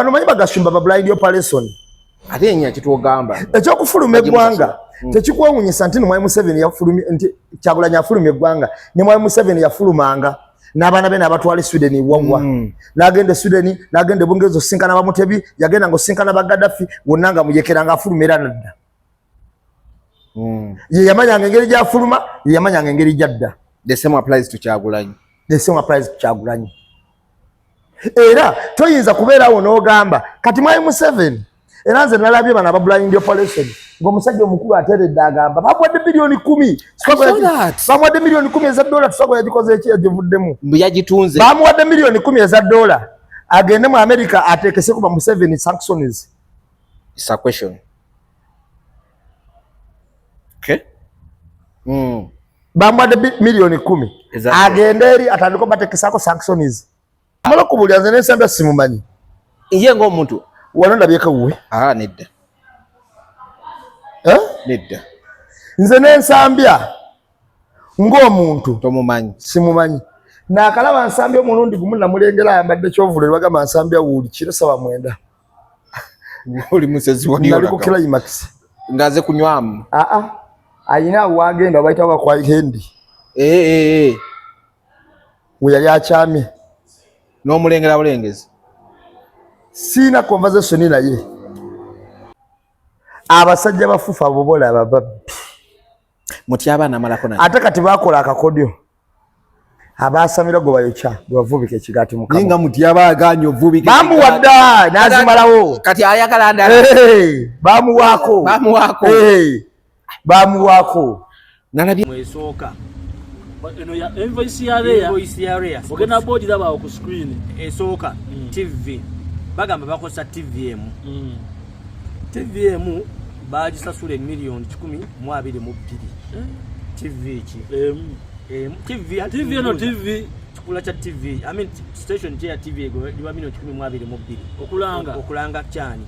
bano manyi bagashumba ba blind operation ate nya kitugamba ekyokufuluma eggwanga tekikwewunyisa nti Mwai Museveni yafulumye nti Kyagulanyi afulumye eggwanga ne Mwai Museveni yafulumanga n'abaana be n'abatwala Sweden wawa n'agenda Sweden n'agenda Bungezo sinkana ba Mutebi yagenda ngo sinkana ba Gaddafi wonnanga muyekeranga afulumira nadda ye yamanya ngeri gyafuluma ye yamanya ngeri jadda. The same applies to Kyagulanyi. The same applies to Kyagulanyi. Era toyinza kubeera awo n'ogamba kati Mwai Museveni era nze nalabye bana ba blind operation ng'omusajja omukulu ateredde agamba bamuwadde bilioni 10 bamuwadde milioni 10 eza dola tusako yagikoze eki yagivuddemu yagitunze bamuwadde milioni 10 eza dola agende mu America atekese kuba Museveni sanctions. It's a question. Okay. Bamuwadde milioni 10 agende eri atandika batekesako sanctions. Amala kubulya nze n'ensambya simumanyi iye ng'omuntu wano ndabyeka wuwe nedda nedda nze n'ensambya ng'omuntu tomumanyi simumanyi n'akalaba nsambya omulundi gumu namulengera ayambadde kyovulero bagamba nsambya wuuli kiro saba 9 oli musezi wali nali ku climax ngaze kunywamu ayina wagenda bayita kwa hendi we yali akyamye n'omulengera bulengezi sina conversation naye abasajja bafufa bobola ababbi mutya abaana amalako naye ate kati bakola akakodyo abasamira go bayocha bavubika ekigati mukama ninga mutya abaganya ovubika bamuwadda nazimalawo kati ayagala ndala bamuwako nalabye mwesooka eno ya invoice ya area ogenda board laba ku screen esooka TV bagamba bakosa TVM bagisasula milioni 10.22 TV ki TV kikula cha TV station ya TV ego liba milioni 10.22 okulanga cyane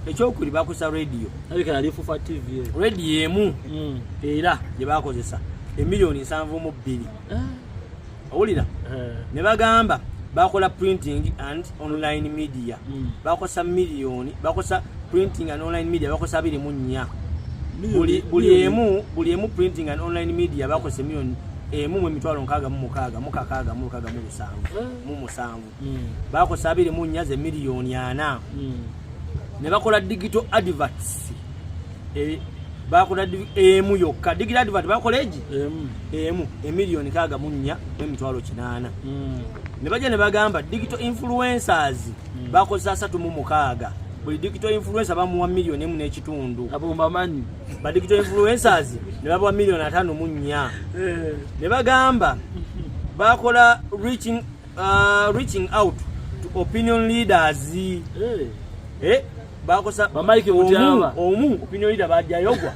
ekyokuli bakosa radio abika alifufa TV radio era je bakozesa milioni 7.2 awulira ne bagamba bakola printing and online media bakosa milioni bakosa printing and online media bakosa 2.4 buli emu printing and online media bakosa milioni mu mitwalo nkaga mu musanvu bakosa 2.4 ze milioni 4 ne bakola digital adverts bakola emu yokka digital advert bakola eji emu milioni 4 emitwalo 8 ne baje ne bagamba digital influencers bakoza 3.6 buli digital influencer bamuwa milioni 1.5 abomba manyi ba digital influencers ne babawa milioni 5.4 ne bagamba bakola reaching out to opinion leaders bakosa bamaike utiyamba opinion leader bajayogwa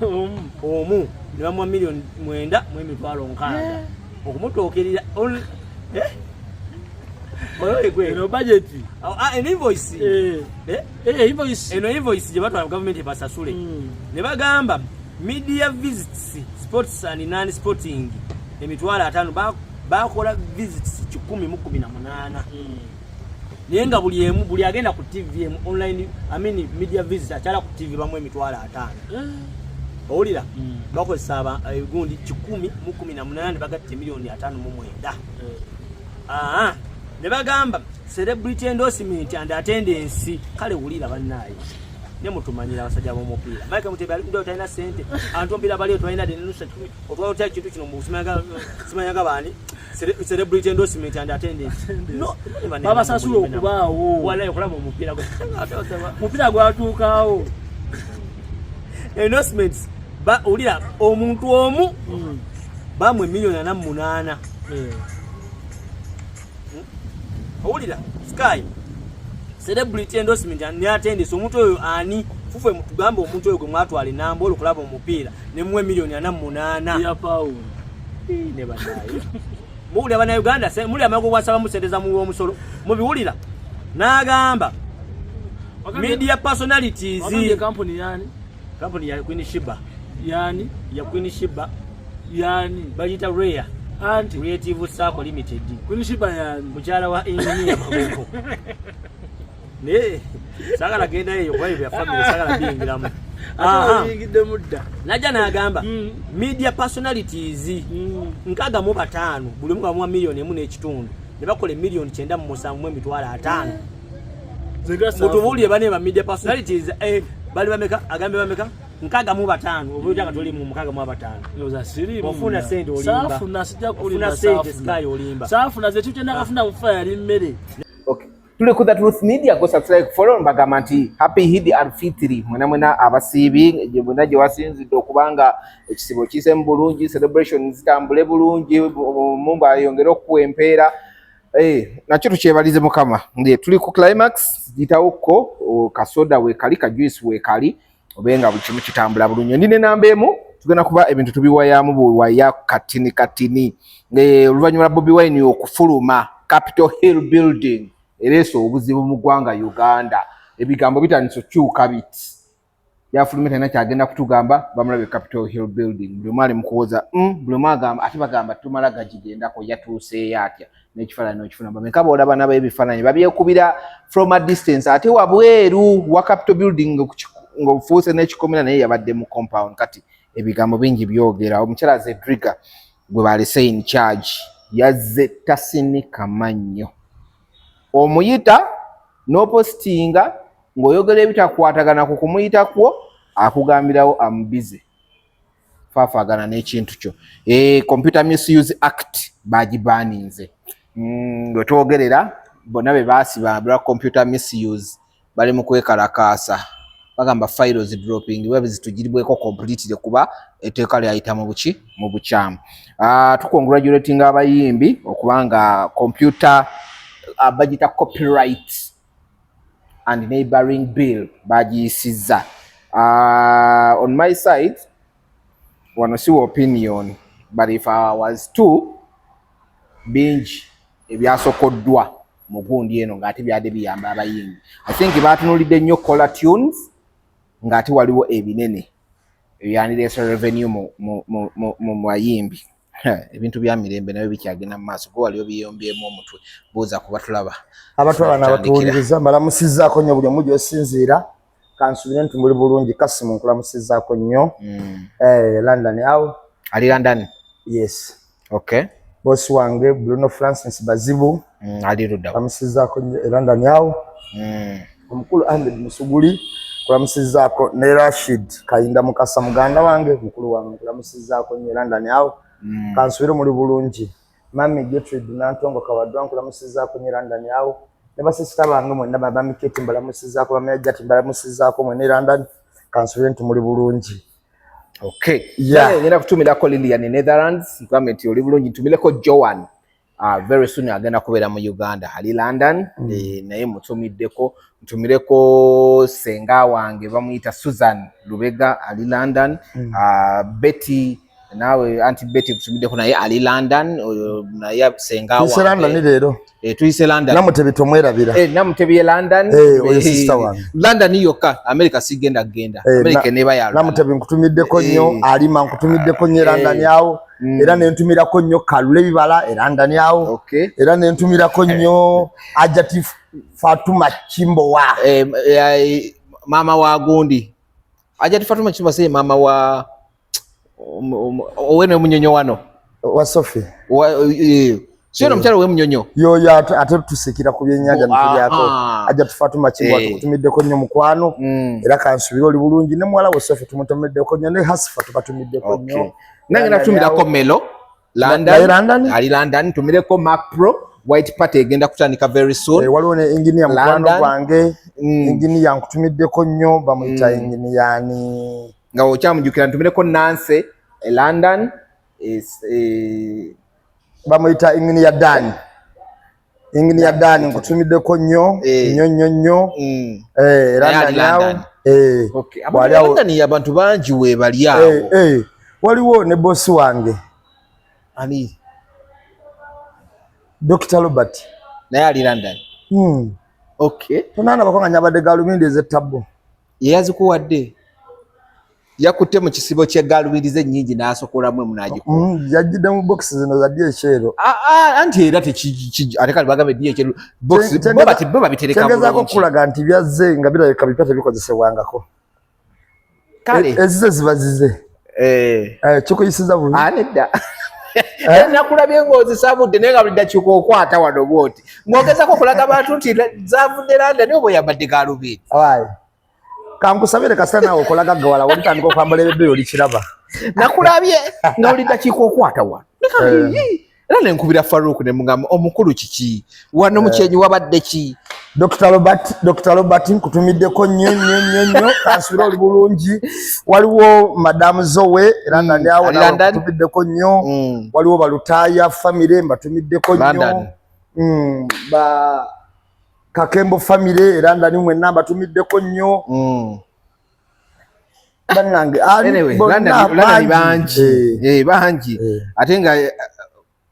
omu ne bamuwa milioni 9.6 okumutokerera no budget an invoice invoice je batwala government basasule ne bagamba media visits sports and non sporting emitwala 5 bakola visits 10.18 nenga buli agenda ku TV online media visits achala ku TV bamwe emitwala 5 owulira bakozesa gundi 10.18 bagatte milioni 5.9 ne bagamba celebrity endorsement and attendance kale wulira bannaye ne mutumanyira abasajja b'omupiira Mike Mutebi ali ndo talina sente antombira bali otwalina denusa otwala cha kintu kino mu simanyaga bani celebrity endorsement and attendance no baba sasulo okubaawo wala yokulaba omupiira mupiira gwatuukaawo endorsements ba ulira omuntu omu bamwe milioni 8 Owulira Sky celebrity endorsement and attendance omuntu oyo ani fufe mutugamba omuntu oyo gwe mwatwala namba olukulaba omupiira ne muwe milioni 8 ya pound ne banaye muwulira bana Uganda muli amago kwasaba musendeza mu omusolo mubiwulira n'agamba media personalities company ya Queen Shiba ya Queen Shiba bajita Rare and Creative Circle Limited Queen Shiba mukyala wa engineer Maboko ne sagala genda eyo kwa hivyo family sagala bingiramu yingidde mudda najja n'agamba media personalities nkaga mu bataano buli muka mu milioni emu n'ekitundu ne bakola milioni 9.5 mutubulire bane ba media personalities bali bameka agambe bameka nkaga mu bataano obujja katoli mu mukaga mu bataano yoza siri ofuna sente olimba safu nasijja kulimba ofuna sente sky olimba safu na zetu tena kafuna mufa yali mmere. Okay. Tuli ku The Truth Media go subscribe follow mbagamba nti happy Eid al-Fitr mwena abasibi je bonna je wasinzidde okubanga ekisibo kise mu bulungi celebration zitambule bulungi Mungu ayongere okuwempeera nakyo tukyebalize mukama ndiye tuli ku climax gitawuko kasoda we kali ka juice we kali obenga buli kimu kitambula bulungi ndine namba emu tugenda kuba ebintu tubiwayamu buwaya katini oluvannyuma Bobi Wine okufuluma Capitol Hill building ereso obuzibu mu ggwanga Uganda ebigambo bitandise kyuka biti yafulumita na kyagenda kutugamba bamulabe Capitol Hill building buli mwali mukoza buli mwagamba ate bagamba tumala gagigenda ko yatuuse yatya n'ekifaananyi n'okifuna bameka boolaba nabo ebifaananyi babyekubira from a distance ate wabweru wa Capitol building ng'ofuuse n'ekikomera naye yabadde mu compound kati ebigambo bingi byogera omukyala Zedriga gwe balese in charge yazze tasinika mannyo omuyita n'opostinga ng'oyogera ebitakwatagana ku kumuyita kwo akugambirawo amubize faafagana n'ekintu kyo Computer Misuse Act bagibaninze bwe twogerera bonna be baasiba bwa computer misuse bali mu kwekalakaasa bagamba files dropping web zitugiribweko completely kuba etteeka lyayita mu bukyamu tukongratulating abayimbi okubanga computer bagita copyright and neighboring bill bagiyisiza on my side wano si opinion but if I was to binge ebyasokoddwa mu gundi eno ng'ate byadde biyamba abayimbi I think batunulidde nnyo Kola Tunes ng'ate waliwo ebinene ebyandireesa revenue mu bayimbi ebintu bya mirembe nabyo bikyagenda mu maaso kuba waliwo biyombyemu omutwe buuza kuba tulaba abatwala n'abatuwuliriza mbalamusizzaako nnyo buli omu gy'osinziira kansubire nti muli bulungi Kasimu nkulamusizzaako nnyo London awo ali London yes okay bosi wange Bruno Francis Bazibu ali Ruda kulamusizzaako nnyo London awo omukulu Ahmed Musuguli kulamusizzaako ne Rashid Kayinda Mukasa muganda wange mukulu wange kulamusizzaako nnyo London awo kansubire muli bulungi Mami Gertrude Nantongo Kawadwa kulamusizzaako nnyo London awo ne basisita bange mwenna baba Miketi mbalamusizzaako bamejjati mbalamusizzaako mwene London kansubire nti muli bulungi. Okay. Yeah. Ngenda kutumirako Lilian in Netherlands. Government oli bulungi tumireko Joan. Very soon agenda kubeera mu Uganda. Ali London. Naye mutumiddeko. Tumireko senga wange bamuyita Susan Lubega ali London. Betty nawe Auntie Betty kutumiddeko naye ali London. Naye senga wange. London ni leero. Tuyise London. Namutebi tomwerabira. Namutebi London. Oyo sister wange. London yoka America sigenda genda. America neba ya. Namutebi nkutumiddeko nnyo alima nkutumiddeko nnyo London yawo. Era nentumirako nnyo Kalule bibala London yawo. Okay. Era nentumirako nnyo Adjective Fatuma Chimbowa. Mama wa Gundi. Adjective Fatuma Chimbowa say mama wa owene munyonyo wano. Wa Sophie. Sio no mchalo we munyonyo. Yo ya ate tusikira ku byenyaga ntuyako. Ajja tufatuma Chimbowa tukutumiddeko nnyo mukwano. Era kansubira oli bulungi ne mwala we Sophie tumutumiddeko nnyo ne Hasifa tukatumiddeko nnyo. Nange natumirako Melo London ali London tumireko Mac Pro White Party egenda kutandika very soon waliwo ne engineer mukwano gwange engineer nkutumiddeko nnyo bamuyita engineer ni nga okyamujjukira ntumireko Nancy London bamuyita engineer Dan nkutumiddeko nnyo nnyo London yawo wali London y'abantu bangi we bali awo waliwo ne bosi wange ani Dr. Robert naye ali London. Okay. Tunana bakonganya abadde galumindi ezettabbo. Yazikuwadde. yakutte mu kisibo ky'eggalubiriza ennyingi n'asokolamu emunagikuba. Yajjidde mu box zino za DHL. Anti era ate kali bagambe DHL box bo babitereka bulungi. Kyegezaako kulaga nti byazze nga birabika bipya tebikozesebwangako. Kale ezize ziba zize. Kikuyisiza bulungi. Nedda. Nakulabye ng'ozisabudde naye nga buli ddakiika okwata wano bw'oti. Ng'ogezako okulaga abantu nti zaavudde London oba oyambadde gaalubindi. Awaayi. Kankusabire kasita naawe okolaga gawala walitandika okwambala ebibbe oli kiraba. Nakulabye nga buli ddakiika okwata wano. Era ne nkubira Farouk ne mugamba omukulu kiki? Wano mukyenyi wabadde ki? Dr. Robert nkutumiddeko nnyo asubira oli bulungi. Waliwo Madam Zoe era ndani awo nkutumiddeko nnyo. Waliwo Balutaaya family mbatumiddeko nnyo. Ba Kakembo family era ndani mwenna mbatumiddeko nnyo. Banange anyway bangi ate nga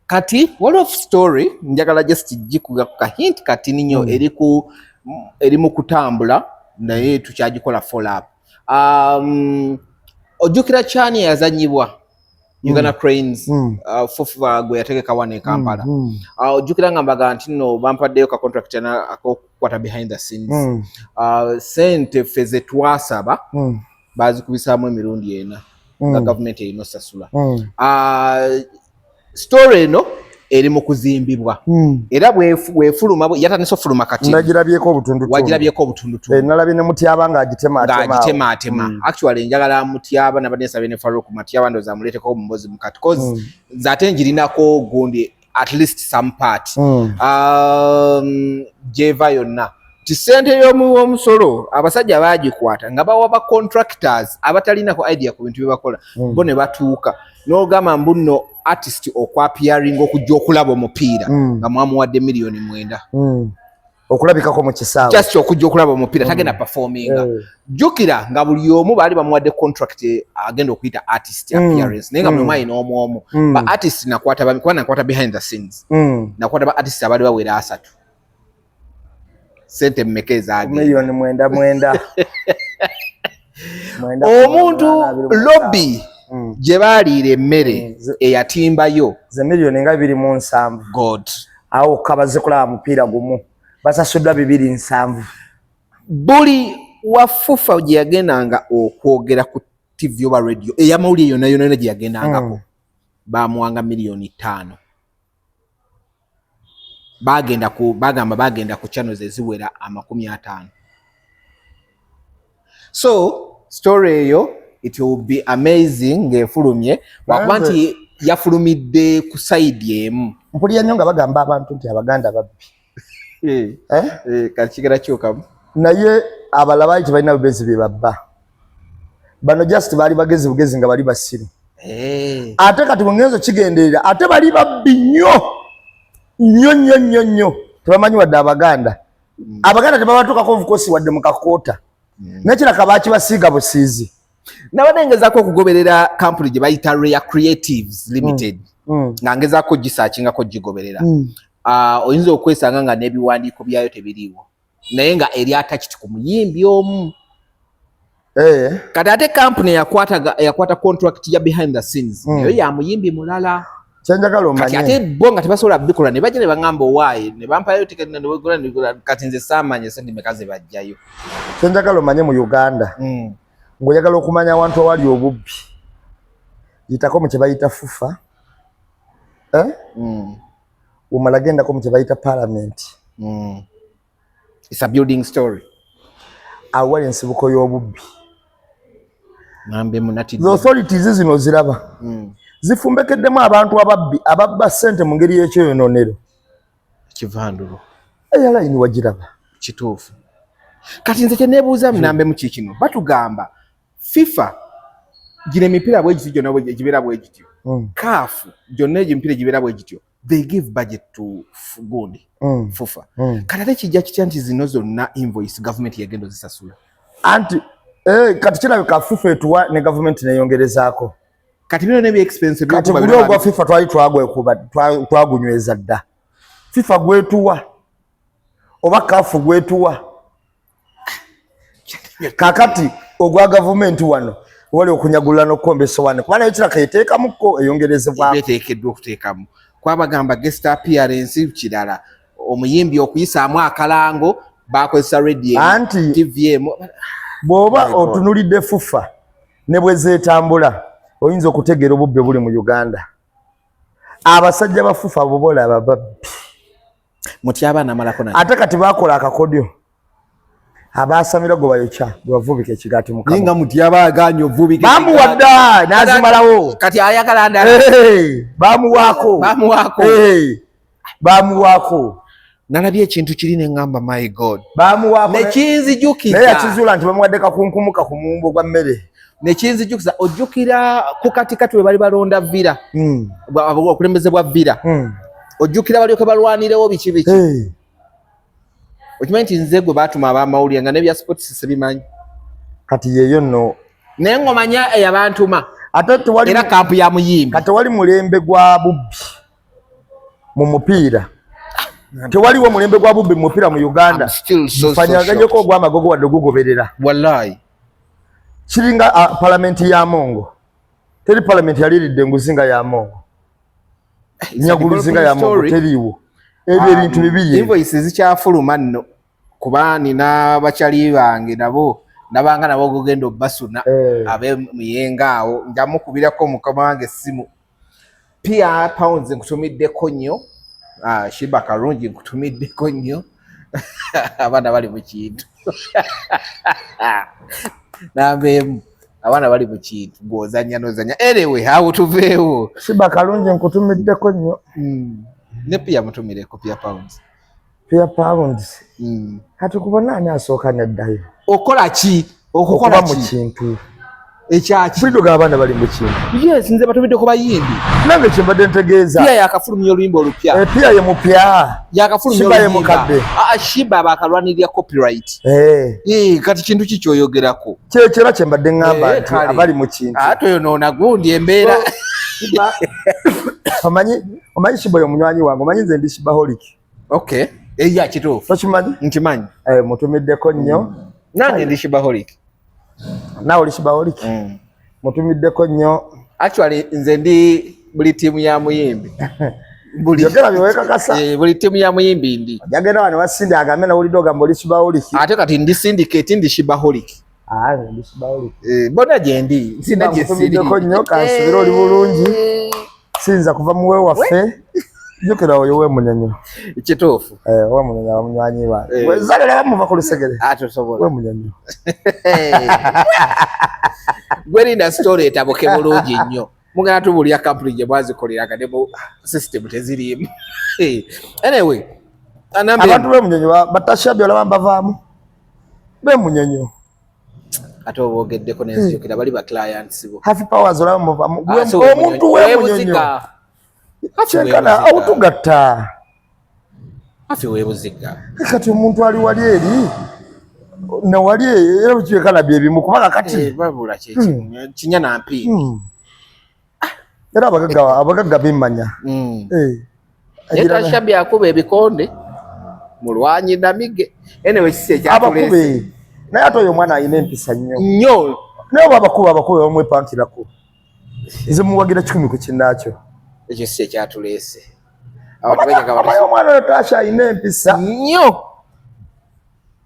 kati waliwo story njagala just jikuga ka hint kati ninyo eri mu kutambula naye tukyagikola follow up. Ojjukira Chani yazanyibwa Uganda Cranes Fufa gwe yategeka wane Kampala. Ojjukira ngambaga nti no bampaddeyo ka contract na akokwata behind the scenes. Sente feze twasaba bazikubisaamu emirundi ena nga government erina osasula. Story eno eri mu kuzimbibwa era bwefuluma yatandise ofuluma kati nagirabyeko obutundutundu nalabye ne Mutyaba ng'agitemaatema. Actually njagala Mutyaba nabanesabye ne Farouk Mutyaba ndoza muleeteko omumbozi mukati cause zate ngirinako gundi at least some part jeva yonna tisente y'omusolo abasajja baagikwata nga bawa ba contractors abatalinako idea ku bintu bye bakola bo ne batuuka n'ogamba mbuno artist okwapiaring okujja okulaba omupiira nga mwamuwadde miliyoni 9 okulabikako mu kisaawe just okujja okulaba omupiira tagenda performinga. Jjukira nga buli omu baali bamuwadde contract agenda okuyita artist appearance naye nga buli omu alina omu ba artist nakwata behind the scenes nakwata ba artist abaali bawera 3 sente mmeke zaage miliyoni 9 omuntu lobby gye baaliira emmere eyatimbayo ze miliyoni nga 27 god awo kabaze kulaba mupiira gumu basasuddwa 270. buli wa Fufa gye yagendanga okwogera ku TV oba radio eyamawulire yonna gye yagendangako bamuwanga miliyoni 5 bagenda ku channels eziwera 50. So story eyo it will be amazing ng'efulumye wakuba nti yafulumidde ku side emu. Mpulira nnyo nga bagamba abantu nti Abaganda babbi. Kakigera kyokamu naye abalaba tebalina bugezi bye babba. Bano just baali bagezi bugezi nga bali basiru. Ate kati bungenzo kigenderera ate bali babbi nnyo tebamanyi wadde Abaganda. Abaganda tebabatukako obukosi wadde mu kakoota. Nekiraka bakibasiiga busiizi. Nabadengezaako okugoberera kampuni gye bayita Rare Creatives Limited nga ngezaako gisaakingako gigoberera. Oyinza okwesanga nga n'ebiwandiiko byayo tebiriiwo naye nga eri attached ku muyimbi omu. Kati ate kampuni eyakwata contract ya behind the scenes nayo ya muyimbi mulala. Kyenjagala omanye kati ate bo nga tebasobola bikola ne bajja ne baŋŋamba owaayi ne bampayo tiketi ne kati nze saamanya sente mmeka ze bajjayo. Kyenjagala omanye mu Uganda ng'oyagala okumanya awantu awali obubbi yitako mu kye bayita Fufa omala gendako mu kye bayita Parliament. It's a building story. Awali ensibuko y'obubbi the authorities zino ziraba zifumbekeddemu abantu ababba ssente mu ngeri y'ekyoyononero kivandulo eyalayini wagiraba kituufu. Kati nze kyeneebuuza munambe mu kikino batugamba FIFA gino emipiira bwe gityo gyonna gibeera bwe gityo CAF gyonna egyo emipiira gibeera bwe gityo they give budget to good Fufa. Kati ate kijja kitya nti zino zonna invoice government yagenda zisasula anti kati kirabika Fufa etuwa ne government neyongerezaako kati bino nebye expensive kati buli ogwa FIFA twali twagunyweza dda FIFA gwetuwa oba CAF gwetuwa kakati ogwa government wano wali okunyagula n'okkombesa wane kubana ekira kayeteekamuko eyongerezebwa beteekeddwa okuteekamu kwabagamba guest appearance kirala omuyimbi okuyisaamu akalango bakozesa radio anti TVM bw'oba otunulidde fufa ne bwe zeetambula oyinza okutegeera obubbe buli mu Uganda abasajja bafufa bobola ababbi muti abaana malako na ate kati bakola akakodyo abasamira go bayokya bavubika ekigati mukama ninga muti abaganya ovubika bamuwadda nazimalawo kati ayagala ndala bamuwaako bamuwaako nalabye ekintu kiri ne ngamba my god bamuwaako nekinzijukiza naye yakizuula nti bamuwadde kakunkumuka ku muwumbo gwa mmere nekinzijukiza ojjukira ku katikati we bali balonda vira okulembeze bwa vira ojjukira balyoke balwanirewo biki okimanyi nti nze gwe baatuma abamawulire nga nebya sports sebimanyi kati yeeyo nno naye ngomanya eyabantuma ate tewali era kampu ya muyimbi kati tewali mulembe gwa bubbi mu mupiira tewaliwo mulembe gwa bubbi mu mupiira mu Uganda mfanyaganyeko ogw'amagogo wadde gugoberera wallahi kiringa palamenti ya Mongo teri palamenti yaliridde nguzinga ya Mongo nyaguluzinga ya Mongo teriiwo ebyo ebintu bibiri invoice zikyafuluma nno kuba nina bakyali bange nabanga nabo gogenda obbasuna abe muyenga awo njamukubirako mukama wange essimu pia pounds nkutumiddeko nnyo shiba karungi nkutumiddeko nnyo abaana bali mu kintu nambeemu abaana bali mu kintu gwozanya nozanya anyway awo tuveewo shiba karungi nkutumiddeko nnyo ne pia mutumireko pia pounds kati kubona ani asooka neddayo okola ki okukola mu kintu ekyaki bulidoga abaana bali mu kintu yes nze batumidde ku bayimbi nange kyembadde ntegeeza pia yakafulumya oluyimba olupya pia ye mupya yakafulumya shiba ye mukadde shiba bakalwanirira copyright kati kintu kikyoyogerako kyekera kyembadde ngamba nti abali mu kintu ate oyo noona gundi embeera omanyi shiba ye munywanyi wange omanyi nze ndi shibaholic okay eya kituufu okimanyi nkimanyi mutumiddeko nnyo nange ndi shibaholic nawe oli shibaholic mutumiddeko nnyo actually nze ndi buli tiimu ya muyimbi yogera byewekakasa buli tiimu ya muyimbi ndi jagenda wano wasindi agambe nawulidde ogamba oli shibaholic ate kati ndi syndicate ndi shibaholic ndi shibaholic bona gyendi nsina mutumiddeko nnyo kansubira oli bulungi sinza kuva muwe waffe jukira oyo we munyonyo kituufu we munyonyo abamunywanyi bange wezalira bamuva ku lusegere atosobola we munyonyo gwerinda story etabuke bulungi nnyo mugana tubulya kampuni gye mwazikoleraga ne mu system teziriimu anyway abantu be munyonyo batashabye olaba mbavaamu be munyonyo ate obogeddeko nenzijukira bali ba clients bo happy powers olaba muvaamu omuntu we munyonyo kyenkana awutugatta afi webuziga kati omuntu ali wali eri newali era bukyenkana byebimu kubanga kati babula kinya nampi era abagagga bimmanya yetashabya akuba ebikonde mulwanyi namige anyway kisi ekyatulese naye ate oyo omwana alina empisa nnyo naye oba abakuba bamwepankirako nze muwagira 10 ku kinnaakyo ekyo si ekyatulese omwana oyo Tasha alina empisa nnyo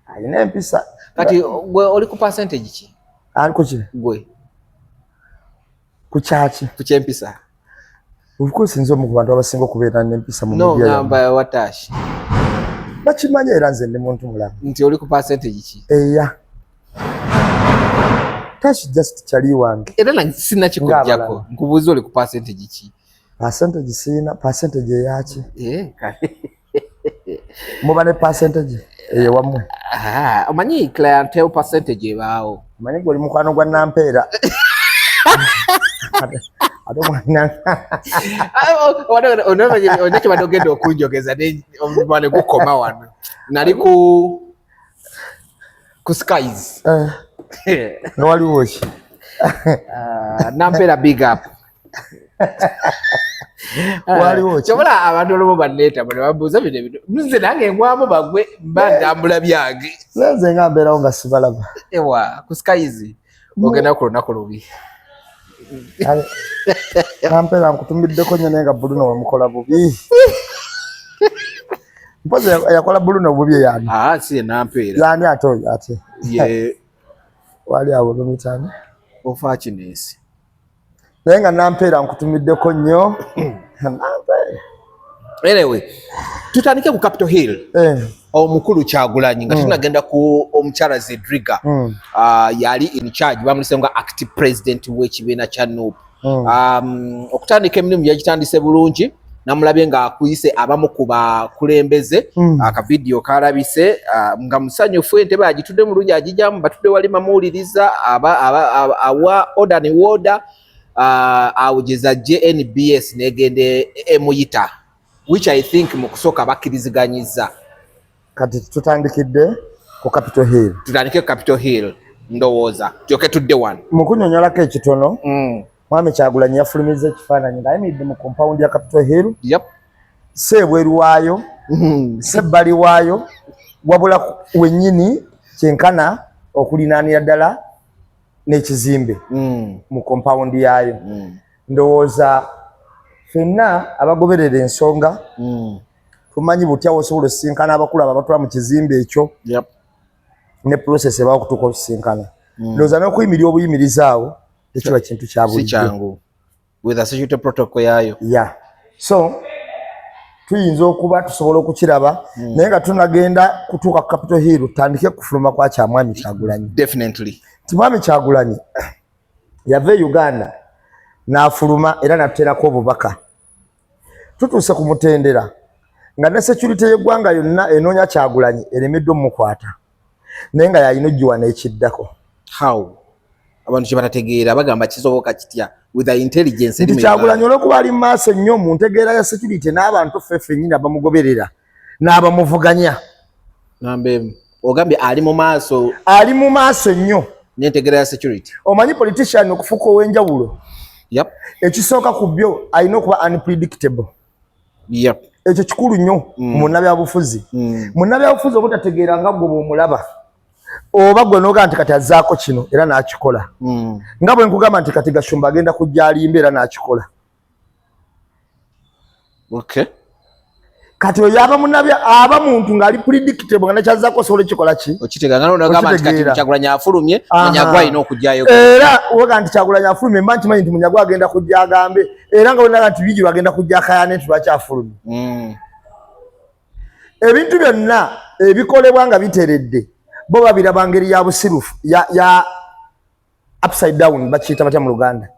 alina empisa kati gwe oli ku percentage ki aliko ki gwe ku kyaki ku kyempisa okusinza omu ku bantu abasinga okubeera n'empisa mu no ngamba wa Tasha bakimanya era nze ndi muntu mulamu nti oli ku percentage ki eya Tasha just kyali wange era sina kikujjako nkubuuza oli ku percentage ki percentage sina percentage eyaki kale muba ne percentage eyewammwe omanyi clientele percentage ebaawo omanyi gwe oli mukwano gwa nampeera ate omwana onekibadde ogenda okunjogeza omubane gukoma wano nali ku skies nga waliwo ki nampeera big up waliwo ki kyobola abantu olumu banneeta bwe babuuza bino ebintu nze nange ngwamu bagwe mba ntambula byange nze nga mbeerawo nga sibalaba ewa ku skies ogenda ku lunaku lubi nampera nkutumiddeko nnyo naye nga Bruno wamukola bubi mpozi yakola Bruno bubi yani si nampeera yani ate oyo ate ye wali awo lumitani ofakinesi naye nga nampeera nkutumiddeko nnyo anyway tutandike ku Capitol Hill omukulu Kyagulanyi nga tunagenda ku omukyala Zedriga yali in charge bamulise nga active president w'ekibiina kya NUP okutandika emirimu yagitandise bulungi namulabye nga akuyise abamu ku bakulembeze akavidiyo kalabise nga musanyufu entebe agitudde mulungi agijjamu batudde wali mamuwuliriza awa order and order awugeza JNBS negende emuyita which I think mu kusooka bakkiriziganyiza kati tutandikidde ku Capitol Hill tutandike ku Capitol Hill ndowooza tyoke tudde wano mu kunnyonnyolako ekitono Mwami Kyagulanyi yafulumiza ekifaananyi ng'ayimiridde mu compound ya Capitol Hill seebweru waayo sebbali waayo wabula wennyini kyenkana okulinaanira ddala n'ekizimbe mu compound yaayo ndowooza ffenna abagoberera ensonga tumanyi butya osobola osisinkana abakulu abo abatwala mu kizimbe ekyo ne process ebawo okutuuka okusisinkana ndowooza n'okuyimirira obuyimiriza awo tekiba kintu kya bulijjo with a security protocol yayo so tuyinza okuba tusobola okukiraba naye nga tunagenda kutuuka ku Capitol Hill tutandike kufuluma kwa kya Mwami Kyagulanyi definitely Mwami Kyagulanyi yava e Uganda n'afuluma era n'atuteerako obubaka tutuuse ku mutendera nga ne security y'eggwanga yonna enoonya Kyagulanyi eremeddwe omukwata naye nga yalina ojjiwa n'ekiddako abantu kyebatategeera bagamba kisoboka kitya with the intelligence nti Kyagulanyi olw'okuba ali mu maaso ennyo mu ntegeera ya security n'abantu ffeffe nnyini abamugoberera n'abamuvuganya ogambye ali mu maaso nnyo n'entegeera ya security omanyi politician okufuuka ow'enjawulo ekisooka ku byo alina okuba unpredictable ekyo kikulu nnyo munnabyabufuzi munnabyabufuzi obutategeera nga gwe bw'omulaba oba gwe n'ogamba nti kati azzaako kino era n'akikola nga bwe nkugamba nti kati Gashumba agenda kujja alimba era n'akikola kati oyo aba muntu ng'ali predictable nga nakyazzaako osobola ekikola ki okitegeera nga n'ogamba nti kati Kyagulanyi afulumye Munyagwa alina okujjayo era oga nti Kyagulanyi afulumye mba nkimanyi nti Munyagwa agenda kujja agambe era nga wenaga nti Bijju agenda kujja akayaane nti lwaki afulumye ebintu byonna ebikolebwa nga biteredde bo babiraba ngeri ya busirufu ya upside down bakiyita batya mu Luganda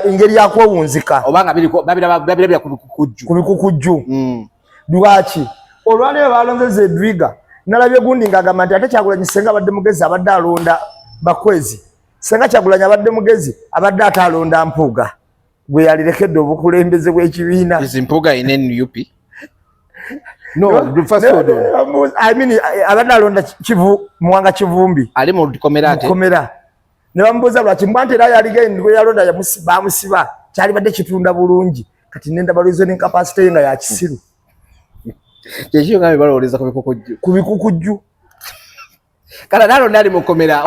engeri yakwewunzika obanga babirabira ku bikukujju lwaki olwaleero balonze Zedriga nalabye gundi ng'agamba nti ate Kyagulanyi senga abadde mugezi abadde alonda bakwezi senga Kyagulanyi abadde mugezi abadde ate alonda mpuuga gwe yalirekedde obukulembeze bw'ekibiina mpuuga ine NUP abadde alonda Muwanga Kivumbi ali mu komera ne bamubuuza lwaki mbwa nti era yaligenda gwe yalonda bamusiba kyalibadde kitunda bulungi kati nendaba reasoning capacity ye nga ya kisiru kyekyo nga balowoleza ku bikukujju kala nalonda ali mu komera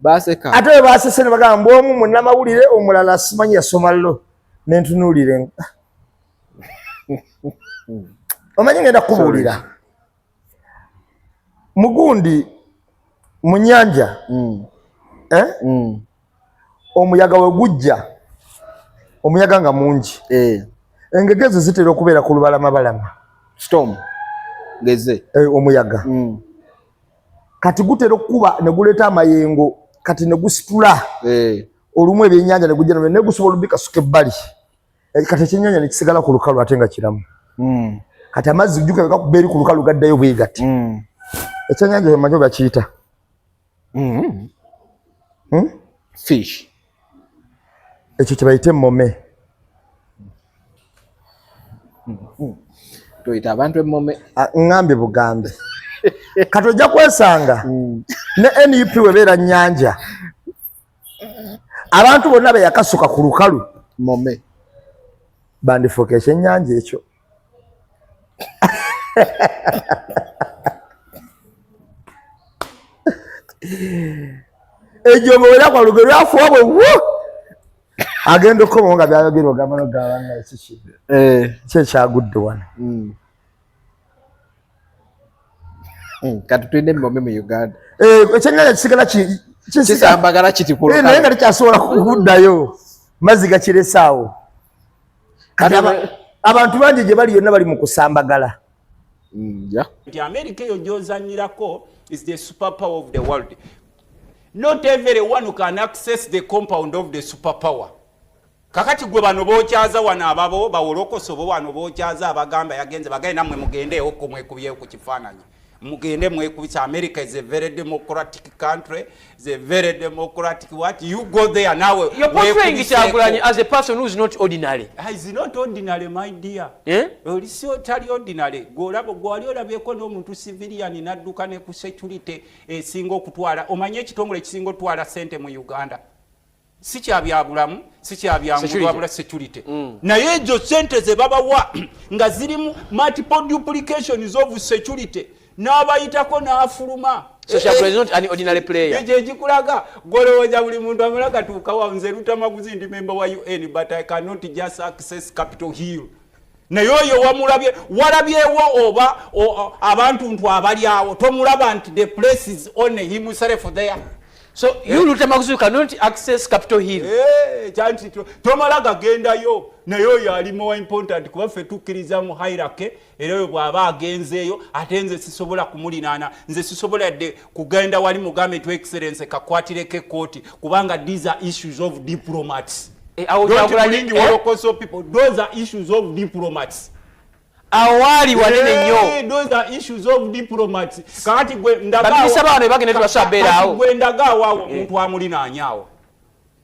baseka ate we basese ne bagamba omu munnamawulire omulala simanyi yasoma llo nentunuulire omanyi ngenda kubuulira mugundi mu nnyanja omuyaga we gujja omuyaga nga mungi engege ezo zitera okubeera ku lubalamabalama storm ngeze omuyaga kati gutera okuba ne guleeta amayengo kati ne gusitula olumu ebyennyanja ne gujja ne gusobola obikasuka ebbali kati ekyennyanja ne kisigala ku lukalu ate nga kiramu kati amazzi jjuka gakuba eri ku lukalu gaddayo bwe gati ekyennyanja emanyi oba kiyita fish ekyo kye bayita emmome toyita abantu emmome ŋŋambye bugambe kati ojja kwesanga ne NUP webeera nnyanja abantu bonna beyakasuka ku lukalu mmome bandifuuka ekyennyanja ekyo ejombo wera kwa lugero afuwa bwe wo agenda okoma nga byayogera ogamano gabanga ekiki kye kyagudde wano kati twende mu Uganda ekyengala kisigala kisambagala kiti ku naye nga tekyasobola kuddayo mazzi gakiresaawo kati abantu bangi gye bali yonna bali mu kusambagala nti America eyo gy'ozanyirako is the superpower of the world. Not everyone who can access the compound of the superpower. Kakati gwe bano bokyaza wana ababo bawolokoso wano bokyaza abagamba yagenze bagende namwe mugende okko mwekubye ku kifaananyi mugende mwekubisa. America is a very democratic country, is a very democratic what you go there now. You're portraying Kyagulanyi as a person who is not ordinary. Is not ordinary, my dear. Olisi otali ordinary. Golabo gwali olabyeko n'omuntu civilian nadduka ne ku security esingo okutwala. Omanye ekitongole ekisinga otwala sente mu Uganda. Si kyabyabulamu, si kyabyamulwabula security. Naye ezo sente ze babawa nga zirimu multiple duplications of security. N'abayitako n'afuluma. So Kyagulanyi is not an ordinary player. Ekyo ekikulaga golowooza buli muntu amala katuuka wa nze Lutamaguzi ndi member wa UN but I cannot just access Capitol Hill. Naye oyo walabyewo oba abantu ntu abali awo tomulaba nti the place is only himself there. So you Lutamaguzi cannot access Capitol Hill. Chanti tomala gagendayo naye oyo ali more important kuba ffe tukkiriza mu hierarchy era oyo bw'aba agenzeeyo ate nze sisobola kumulinaana nze sisobola dde kugenda wali mugambe to excellence kakwatireko ekkooti kubanga these are issues of diplomats. Those are issues of diplomats. Awali wanene nnyo. Those are issues of diplomats. Kakati gwe ndagawa bano bagende tubashaberawo. Gwe ndagawa omuntu amulinaanyawo.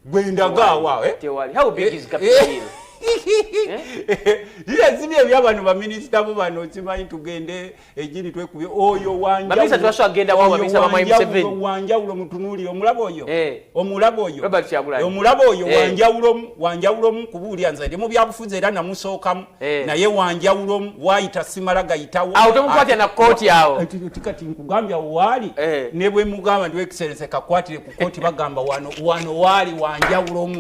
Gwe ndagawa How big is Capitol Hill? Zibye by'abantu ba minister bo bano kimanyi tugende ejini twekubye oyo wanja. Bamisa twasho agenda wa bamisa ba M7. Wanjawulo mutunulire omulabo oyo. Omulabo oyo. Robert Kyagulanyi. Omulabo oyo wanjawulo mu kubuulya nze ndi mu byabufuzi era namusookamu. Naye wanjawulo wayita simala gayitawo. Awo tomukwatya na kooti yawo. Tikati nkugambya waali ne bwe mugamba ndi excellence kakwatire ku kooti bagamba wano waali wanjawulo.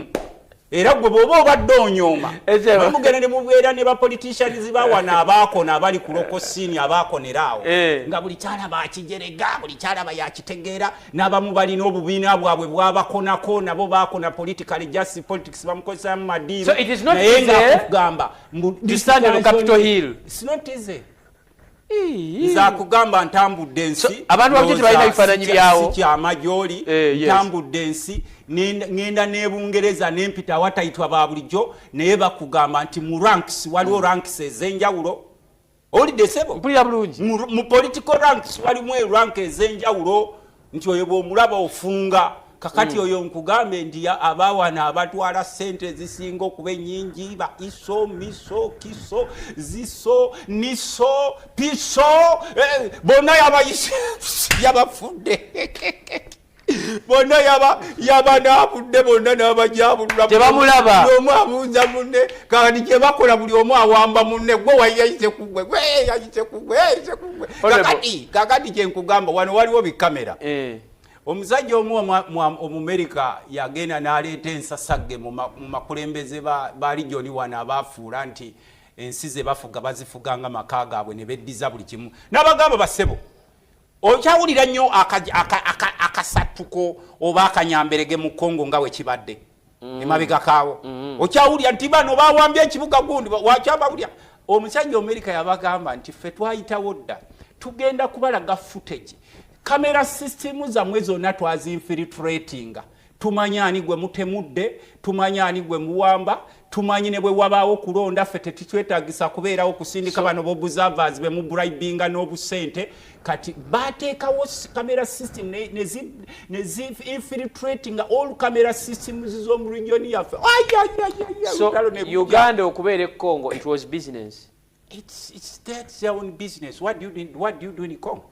Era gwe bwoba obadde onyooma mugenda ne mubeera ne bapoliticians bawana abaakona abali ku lokosini abaakoneraawo nga buli kyalaba akijerega buli kyalaba yakitegeera n'abamu balina obubiina bwabwe bwabakonako nabo baakona political justice politics bamukozesa mu madiiro naye nga kugamba Capitol Hill. It's not easy. Za kugamba ntambudde ensi abantu babiri balina bifaananyi byawo si kyamajoli ntambudde ensi ngenda n'Ebungereza n'empita awatayitwa ba bulijjo naye bakugamba nti mu ranks waliwo ranks ez'enjawulo olidde sebo mpulira bulungi mu political ranks walimu rank ez'enjawulo nti oyo bw'omulaba ofunga kakati oyo nkugambe ndi abawana abatwala sente zisinga okuba ennyingi ba iso miso kiso ziso niso piso bonna yabafudde bonna yaba naabudde bonna n'abajabulula tebamulaba omu abuuza munne kandi gye bakola buli omu awamba munne gwe wayayise kugwe kakati gye nkugamba wano waliwo bikamera. Omusajja omu Omumerika yagenda n'aleeta ensasagge mu makulembeze ba Region wano abaafuula nti ensi ze bafuga bazifuga nga maka gaabwe ne beddiza buli kimu n'abagamba basebo okyawulira nnyo akasatuko oba akanyamberege mu Congo nga we kibadde emabega kaawo okyawulira nti bano baawambye ekibuga gundi wakyabawulya. Omusajja Omumerika yabagamba nti ffe twayitawo dda tugenda kubalaga footage camera system zamwe zonna twazinfiltratinga tumanya ani gwe mutemudde tumanya ani gwe muwamba tumanyi ne bwe wabaawo kulonda ffe tetwetagisa kubeerawo kusindika bano b'obusavers be mu bribinga n'obusente kati bateekawo camera system ne infiltratinga all camera systems z'omu region yaffe. So Uganda okubeera e Congo it was business. It's their own business. What do you do in Congo?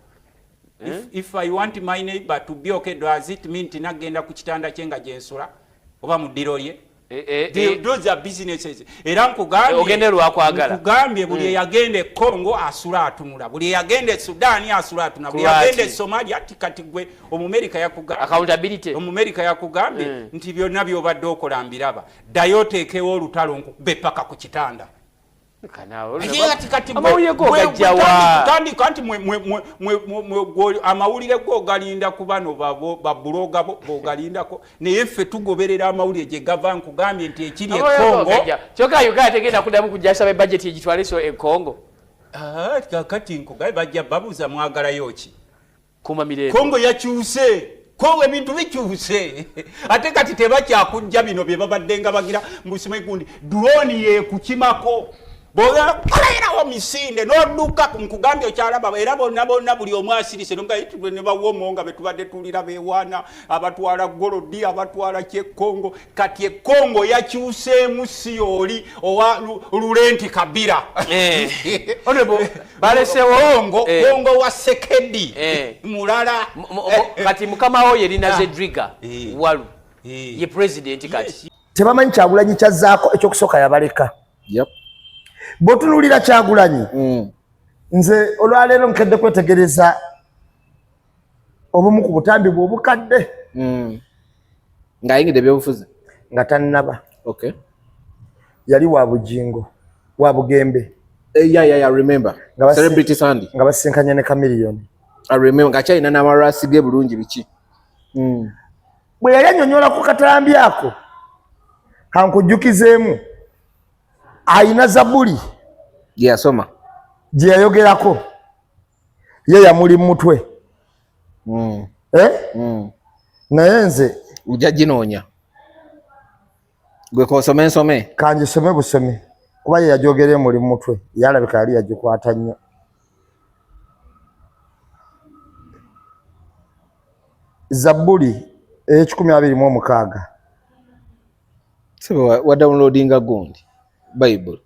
If I want my neighbor to be okay, does it mean tinagenda ku kitanda kyenga jensula oba mu ddiro lye those are businesses era nkugambye buli yagende Congo asula atunula buli yagende Sudan asula atunula buli yagende Somalia kati gwe Omumerika yakugambye accountability Omumerika yakugambye nti byonna byobadde okola mbiraba dayo teekewo olutalo nkube paka ku kitanda amawulire go galinda ku bano babuloga bogalindako naye ffe tugoberera amawulire gye gava nkugambye nti ekiri e Congo kyokka Uganda tegenda kuddamu kujjasa budget egitwale so e Congo kakati nkugambye bajja babuuza mwagalayo ki kuma mirembe Congo yakyuse Kongo ebintu bikyuse ate kati tebakyakujja bino bye babadde nga bagira mbusime gundi drone ye kukimako boga kalera wa misinde n'odduka nkugambye okyalaba era bonna buli omu asirise nga yitwe ne bawomonga betubadde tulira bewana abatwala golodi abatwala kye Kongo kati e Kongo yakyuseemu siyoli owa Lurenti Kabira honorable balesewo Kongo wa Sekedi mulala kati mukama wo Yerina Zedriga walu ye president kati tebamanyi Kyagulanyi kyazzaako ekyokusooka yabaleka botunulira Kyagulanyi nze olwaleero nkedde kwetegereza obumu ku butambi bwe obukadde ng'ayingidde ebyobufuzi nga tannaba yali wa Bujingo wa Bugembe I remember Celebrity Sandy nga basinkanye ne Chameleone I remember ng'akyalina n'amalwasi ge bulungi biki bwe yali annyonnyola ku katambi ako kankujjukizeemu ayina Zabuli gye yasoma gye yayogerako ye yamuli mutwe naye nze ujja ginoonya gwe kosome nsome kangisome busome kuba ye yajogere muli mutwe yalabika yali yagikwata nnyo Zabuli 126 sebe wa downloadinga gundi Bible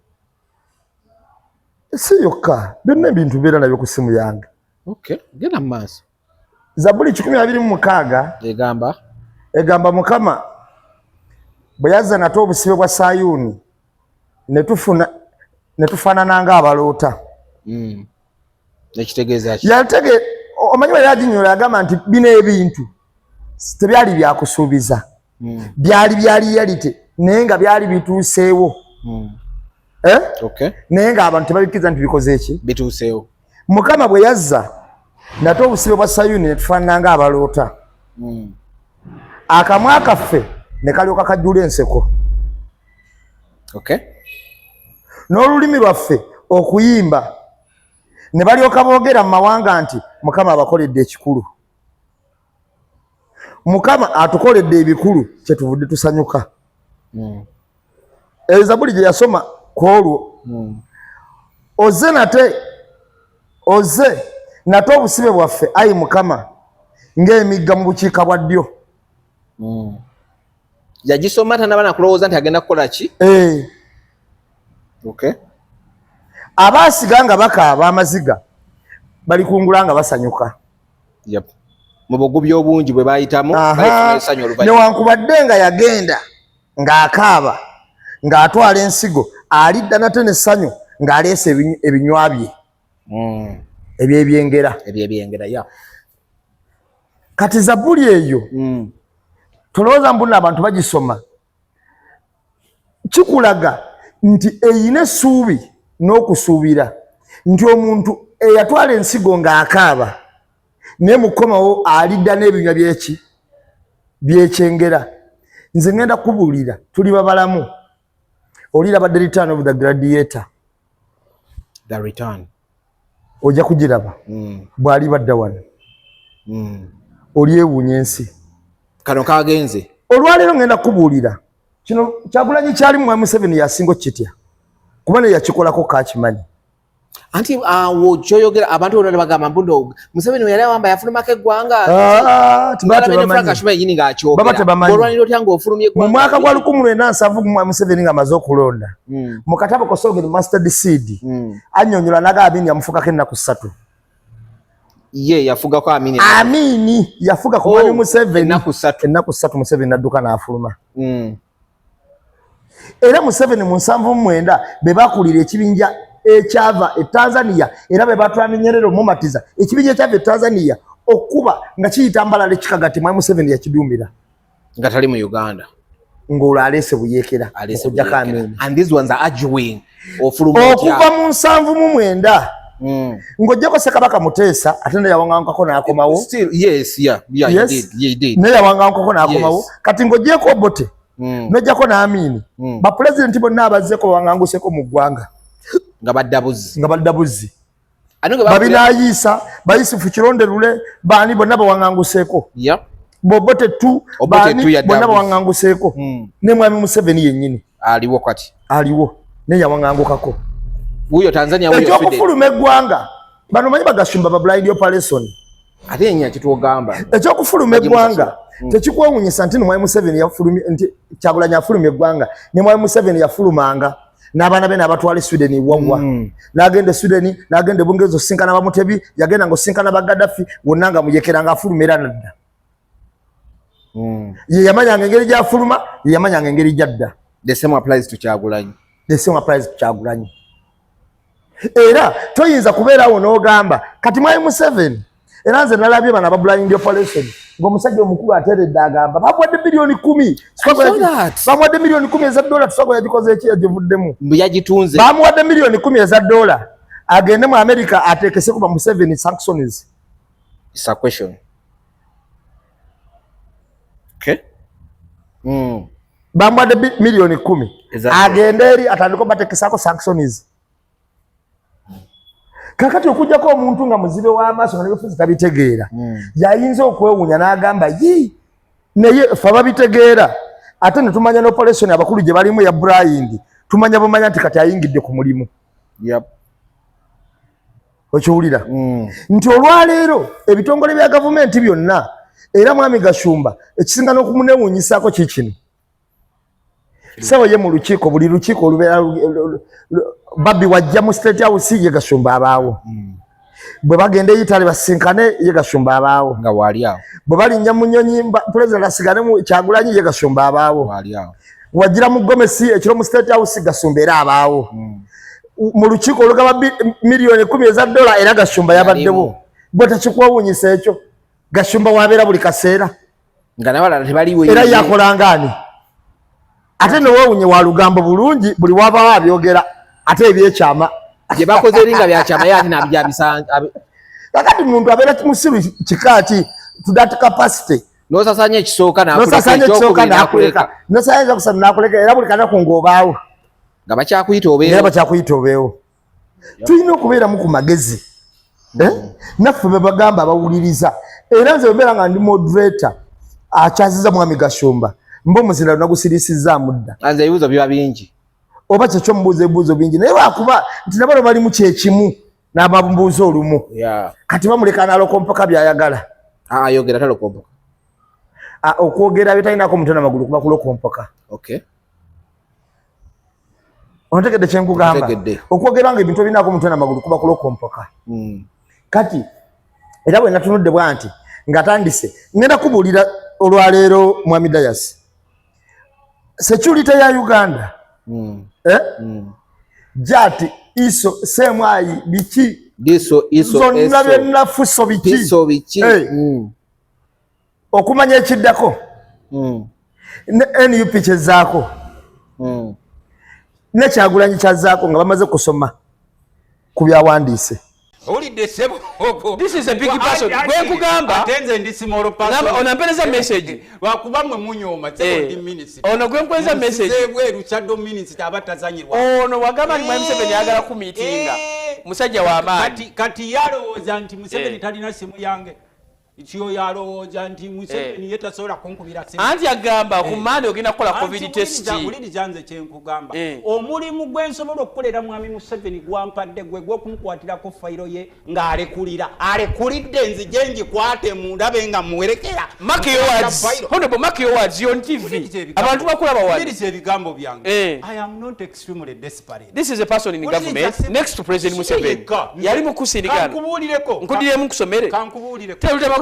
si yokka byonna ebintu beera nabyo ku simu yange genda mu maaso Zabuli 126 egamba Mukama bwe yazza nate obusibe bwa Sayuni ne tufaanana ng'abaloota ekitegeeza ki omanyi bwe yaginyola yagamba nti bino ebintu tebyali byakusuubiza byali reality naye nga byali bituuseewo naye ng'abantu tebabikiriza nti bikoze eki bituuseewo Mukama bwe yazza nate obusibe bwa Sayuni ne tufaanana ng'abaloota akamwa kaffe ne kalyoka kajjula enseko n'olulimi lwaffe okuyimba ne balyoka boogera mu mawanga nti Mukama abakoledde ekikulu Mukama atukoledde ebikulu kyetuvudde tusanyuka Zabuli gye yasoma ku olwo oze nate obusibe bwaffe ayi Mukama ng'emigga mu bukiika bwa ddyo yagisoma tanaba nakulowooza nti agenda kukola ki abaasiga nga bakaaba amaziga balikungula nga basanyuka mu bugubi obungi bwe bayitamu essanyu oluvannyuma newankubadde nga yagenda ng'akaaba ng'atwala ensigo alidda nate n'essanyu ng'aleese ebinywa bye ebyebyengera kati Zabuli eyo tolowooza mbuna abantu bagisoma kikulaga nti eyina essuubi n'okusuubira nti omuntu eyatwala ensigo ng'akaaba naye mukomawo alidda n'ebinywa byekyengera nze ngenda kubuulira tuli babalamu oliraba The Return of the Gladiator ojja kugiraba bw'ali badda wano olyewuunya ensi kano kagenze olwaleero ngenda kubuulira kino Kyagulanyi kyali mu Museveni yasinga kitya kuba ne yakikolako kakimanyi anti awo kyoyogera abantu bonna bagamba mbundo Museveni yali awamba yafulumako eggwanga baba tebamanyi olwaniro tyanga ofulumye eggwanga mu mwaka gwa 1970 Museveni nga amaze okulonda mu katabo Kosogere Mustard Seed annyonnyola n'agamba yamufugako ennaku 3 ye yafugako Amini yafuga ku mwami Museveni ennaku 3 Museveni n'adduka n'afuluma era Museveni mu 79 be bakulira ekibinja ekyava e Tanzania era be batwala Nyerere omumatiza ekibinja ekyava e Tanzania okuba nga kiyita Mbalala Kikagati Mwami Museveni yakidumira nga tali mu Uganda ng'olwo alese buyekera okujja Kamene. And these ones are arguing ofuluma okuva mu 79 ng'ojjako Ssekabaka Muteesa ate ne yawangankako n'akomawo still yes he did ne yawangankako n'akomawo kati ng'ojjeko Obote n'ojjako n'Amini bapulezidenti bonna abazzeko bawanganguseko mu ggwanga nga badda buzzi babinayiisa Bayisifu Kironderule baani bonna bawanganguseko Bobote tu baani bonna bawanganguseko ne Mwami Museveni yennyini aliwo kati aliwo ne yawangangukako huyo Tanzania huyo ekyokufuluma eggwanga bano manyi bagashumba ba blind operation ate yennya kitwogamba ekyokufuluma eggwanga tekikwewunyisa nti Mwami Museveni yafulumye nti Kyagulanyi afulumye eggwanga ne Mwami Museveni yafulumanga n'abaana be n'abatwala Sweden wagwa n'agenda Sweden n'agenda Bungezo sinkana ba Mutebi yagenda ngo sinkana ba Gaddafi wonna nga muyekera nga afulumira nadda ye yamanyanga engeri gy'afuluma ye yamanyanga engeri gy'adda. The same applies to Kyagulanyi. Era toyinza kubeerawo n'ogamba kati Mwami Museveni era nze nalabye bana blind operation ng'omusajja omukulu ateredde agamba bamuwadde bilioni 10 bamuwadde milioni 10 eza dola tusago yagikoze eki yagivuddemu yagitunze bamuwadde milioni 10 eza dola agende mu America ateekese kuba Museveni sanctions. It's a question. Okay. Bamuwadde milioni 10 agende eri atandika bateekesako sanctions. Kakati okujjako omuntu nga muzibe w'amaaso nga n'ebifuzi tabitegeera yayinza okwewuunya n'agamba ye naye fe babitegeera ate ne tumanya n'operation abakulu gye balimu ya Blind tumanya bumanya nti kati ayingidde ku mulimu okiwulira nti olwaleero ebitongole bya gavumenti byonna era Mwami Gashumba ekisinga n'okumuneewuunyisaako kikino sawa ye mu lukiiko buli lukiiko olubeera Babi wajja mu State House ye Gashumba abaawo bwe bagenda eyitale basinkane ye Gashumba abaawo nga wali awo bwe balinnya mu nnyonyi President asigale mu Kyagulanyi ye Gashumba abaawo wali awo wajira mu Gomesi ekiro mu State House Gashumba era abaawo mu lukiiko olugaba milioni 10 eza dola era Gashumba yabaddewo bwe tekikwewuunyisa ekyo Gashumba wabeera buli kaseera nga n'abalala tebaliwo era yakolangani ate nowewunye wa lugambo bulungi buli wabaawo abyogera ate ebyekyama gye bakoze eringa byakyama ye ate nabyabisanga kakati muntu abeera musiru kikaati to that capacity nosasanya ekisooka n'akuleka nosayinza kusatu n'akuleka era buli kanaku ng'obaawo nga bakyakuyita obeewo tulina okubeeramu ku magezi naffe be bagamba abawuliriza era nze bebeera nga ndi moderator akyaziza Mwami Gashumba mbo muzira nagusirisizzaamu dda anze ebibuuzo biba bingi oba kyekyo mubuuza ebibuuzo bingi naye lwakuba nti nabalo bali mu kyekimu n'ababuuza olumu kati bamuleka n'alokompoka byayagala ayogera talokompoka okwogera byetalinako mutwe n'amagulu kuba kulokompoka onategedde kyenkugamba okwogera nga ebintu ebinako mutwe n'amagulu kuba kulokompoka kati era bwe natunudde bwa nti ng'atandise ngenda kubuulira olwaleero Mwami Dayasi security ya Uganda Jati iso semwayi biki zonna byennafuso biki okumanya ekiddako ne NUP kyezaako ne Kyagulanyi kyazaako nga bamaze kusoma ku byawandiise. This is a big person. Gwekugamba atenze ndi small person. Onampeleza message. Wakubamwe munyoma 7 minutes. Ono gwemkweza message. Sebwe ruchado minutes tabatazanyirwa. Ono wagamba ni Mwami Museveni yagala ku meetinga. Musajja wa amaanyi. Kati yalowooza nti Museveni talina simu yange. Ichiyo yalowooza nti Museveni yetasobola kunkubira simu. Anti agamba ku Monday ogenda kukola COVID test. Ulidi janze kyenkugamba. Omulimu gwensobola okukolera Mwami Museveni gwampadde gwe gw'okumukwatirako fayiro ye ng'alekulira. Alekulidde nzije ngikwate mundabe nga muwerekera. Maki Awards. Honorable Maki Awards on TV. Abantu bakulaba wali. Ulidi ebigambo byange. I am not extremely desperate. This is a person in government next to President Museveni. Yali mukusindikana. Kankubuulireko. Nkudiremu kusomere. Kankubuulireko.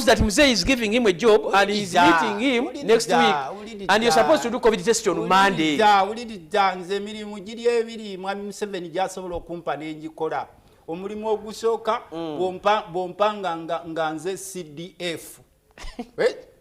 that Mzee is giving him a job and he's meeting him next week and you're supposed to do COVID test on Monday. Ulidda nze emirimu giri ebiri mwami Museveni gy'asobola okumpa n'engikola. Omulimu ogusooka bw'ompanga nga nze CDF.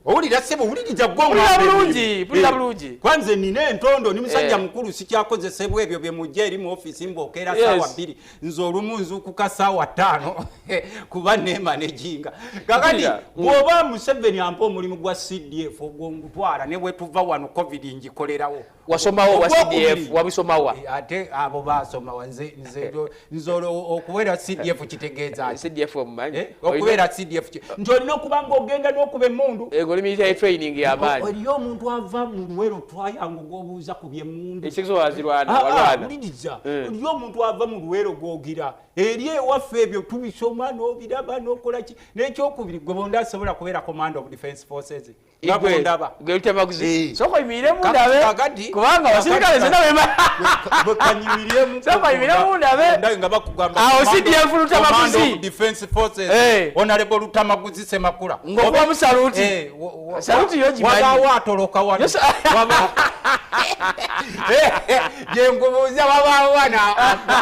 Owulira ssebo wuliriza pulira bulungi. Kwanze nina entondo ni musajja mukulu sikyakozesebwa ebyo bye mujja eri mu office mbokeera saawa 2 nze olumu nzuukuka saawa 5 kuba nemanejinga. Kakati bw'oba Museveni ampa omulimu gwa CDF ogwo ngutwala ne bwe tuva wano COVID ngikolerawo. Wasomawo wa CDF wabisomawa. Ate abo basomawa nze okubeera CDF kitegeeza CDF omumanyi. Okubeera CDF ntolina okubanga ogenda n'okuba emmundu. Military training ya bali. Oliyo omuntu ava mu luwero twayangu gobuuza ku byemmundu. Ekizo walwana. Ulidiza. Oliyo omuntu ava mu luwero gogira. Eri ewaffe ebyo tubisoma n'obiraba n'okola ki. N'ekyokubiri gwe bonda asobola kubeera Command of Defence Forces. Ngabondaba. Gwetamaguzi. Soko imire mundabe. Kubanga wasirikale zena bema. Bokanyimire mu. Soko imire mundabe. Ndaye nga bakugamba. CDF Lutamaguzi. Command of Defence Forces. Honorable Lutamaguzi Semakula. Ngokuwa musaluti. Saluti yoji mali. Waba watoloka wano. Yes. Waba. Jengubuza waba wana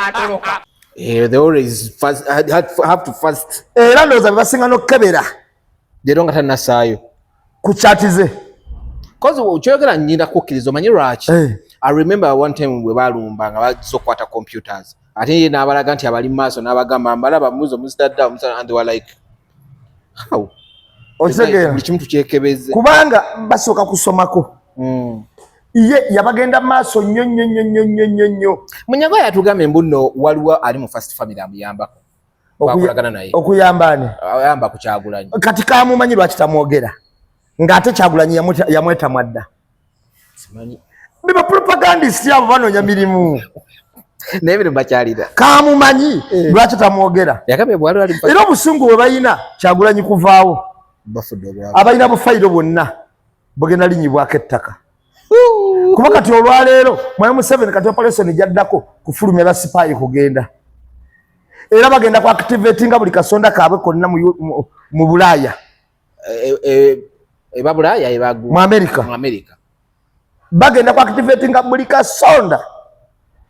atoloka. They always fast, have to fast. Era ndoza basinga nokebera. They don't get nasayo. Kuchatize. Cause uchogera nyinda kukkirizo manyi lwaki. I remember one time we balumba nga basokwata computers. Ate n'abalaga nti abali maso n'abagamba mbalaba muzo Mr. Down and they were like how? Otegera. Bikimuntu kyekebeze. Kubanga basoka kusomako. Iye yabagenda maso nnyo. Munyago yatugamba mbuno waliwo ali mu first family amuyambako. Bakolagana naye. Okuyambane. Ayamba ku Kyagulanyi. Kati kamumanyi lwaki tamwogera. Ngate Kyagulanyi yamweta mwadda. Simanyi. Biba propagandist yabo banonya mirimu. Nebiri bakyalira. Kamumanyi lwaki tamwogera. Yakabe bwali ali. Era obusungu bwe bayina Kyagulanyi kuvaawo. Bafudo bwabo. Abayina bufayiro bonna bugenda linyibwako ettaka. Kuba kati olwaleero mwami Museveni kati operation jaddako kufulumya basipayi kugenda. Era bagenda ku activatinga buli kasonda kaabwe konna mu Bulaaya. Eba Bulaaya ebagu. Mu America. Bagenda ku activatinga buli kasonda.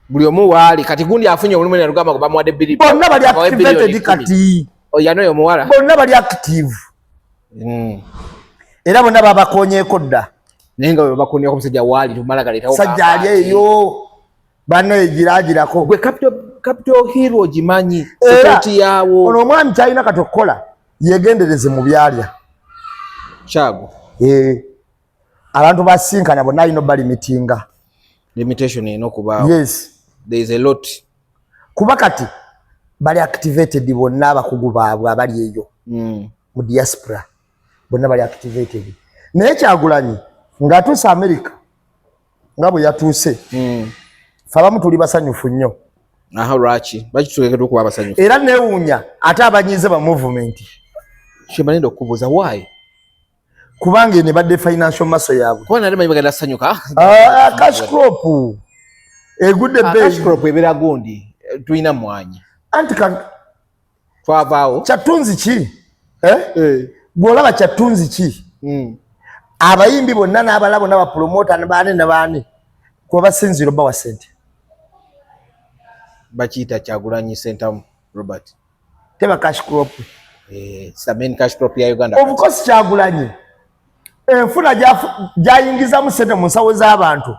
Buli omu waali kati gundi afunye obulumwe ne lugamba kuba mwadde bili. Bonna bali activated kati. Oyano omuwala. Bonna bali active. Era bonna babakonyeeko dda. Nenga bakonya ko musajja wali tumalagaleta okapa. Sajja ali eyo. Bano ejiragirako. Gwe capital hero jimanyi. Sekoti yawo. Ono omwami kyalina katokola yegendereze mu byalya. Kyago. Abantu basinkana bonna alina bali mitinga. Limitation eno kuba. Yes. There is a lot. Kuba kati bali activated bonna abakugu baabwe abali eyo. Mu diaspora. Bonna bali activated. Naye Kyagulanyi ngatuuse America nga bwe yatuuse fabamu tuli basanyufu nnyo. Aha lwaki bakitulegedde okuba basanyufu. Era neewuunya ate abanyize ba movement kimanendo okubuuza why kubanga ne badde financial muscle yaabwe kuba nali bagenda sanyuka cash crop egudde be cash crop ebera gundi tulina mwanyi anti twavaawo kyatunzi ki bw'olaba kyatunzi ki abayimbi bonna n'abalabo n'abapromota n'abaani kuba basinziro bawa sente bakiyita Kyagulanyi Center Robert teba cash crop main cash crop ya Uganda obukosi Kyagulanyi enfuna gyayingiza mu sente mu nsawo z'abantu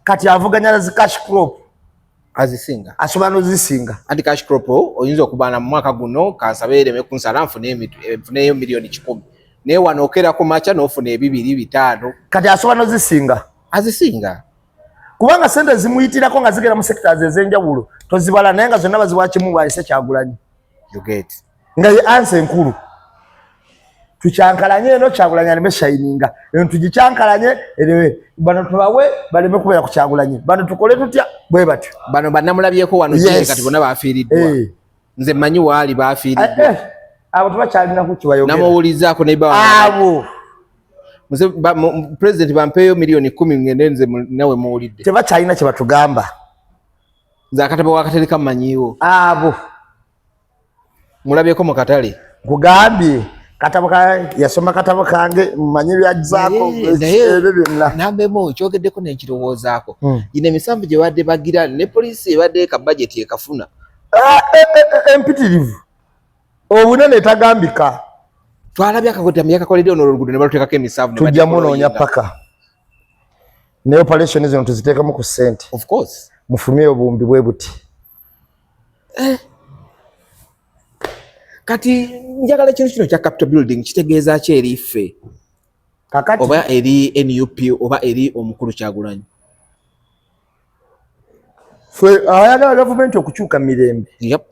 kati avuganya zi cash crop azisinga asobola n'ozisinga anti cash crop oyinza okubaana mu mwaka guno kansabeereme ku nsala nfuneyo miliyoni 10 naye wanookera ku maca n'ofuna 2-5 kati asobola n'ozisinga azisinga kubanga sente zimuyitirako nga zigera mu sectors ez'enjawulo tozibala naye nga zonna baziwa kimu bwalise Kyagulanyi nga ye ansa enkulu tukyankalanye eno Kyagulanyi aleme shininga eno tugikyankalanye bano tubawe baleme kubeera ku Kyagulanyi bano tukole tutya bwe batyo bano bannamulabyeko wano kati bonna baafiiriddwa nze mmanyi waali baafiiriddwa abo tubakyalina ku kibayogera namuwulizaako naye abo president bampeeyo miliyoni 10 ngende nze nawe muwulidde tebakyalina kye batugamba nze akatabo wakatereka mmanyiiwo abo mulabyeko mu katale nkugambye katabo yasoma katabo kange mmanyi byazzaako ebyo byonna nambemu kyogeddeko n'ekirowoozaako gino emisanvu gye badde bagira ne poliisi ebadde ka budget ekafuna empitirivu obunene tagambika twalabye akagotamu yakakoledde ono oluguudo ne baluteekako emisanvu tujja munoonya paka ne operation zino tuziteekamu ku ssente of course mufumye obumbi bwe buti kati njagala ekintu kino kya capital building kitegeeza ki eri ffe kakati oba eri NUP oba eri omukulu Kyagulanyi ffe ayagala gavumenti okukyuka mirembe yep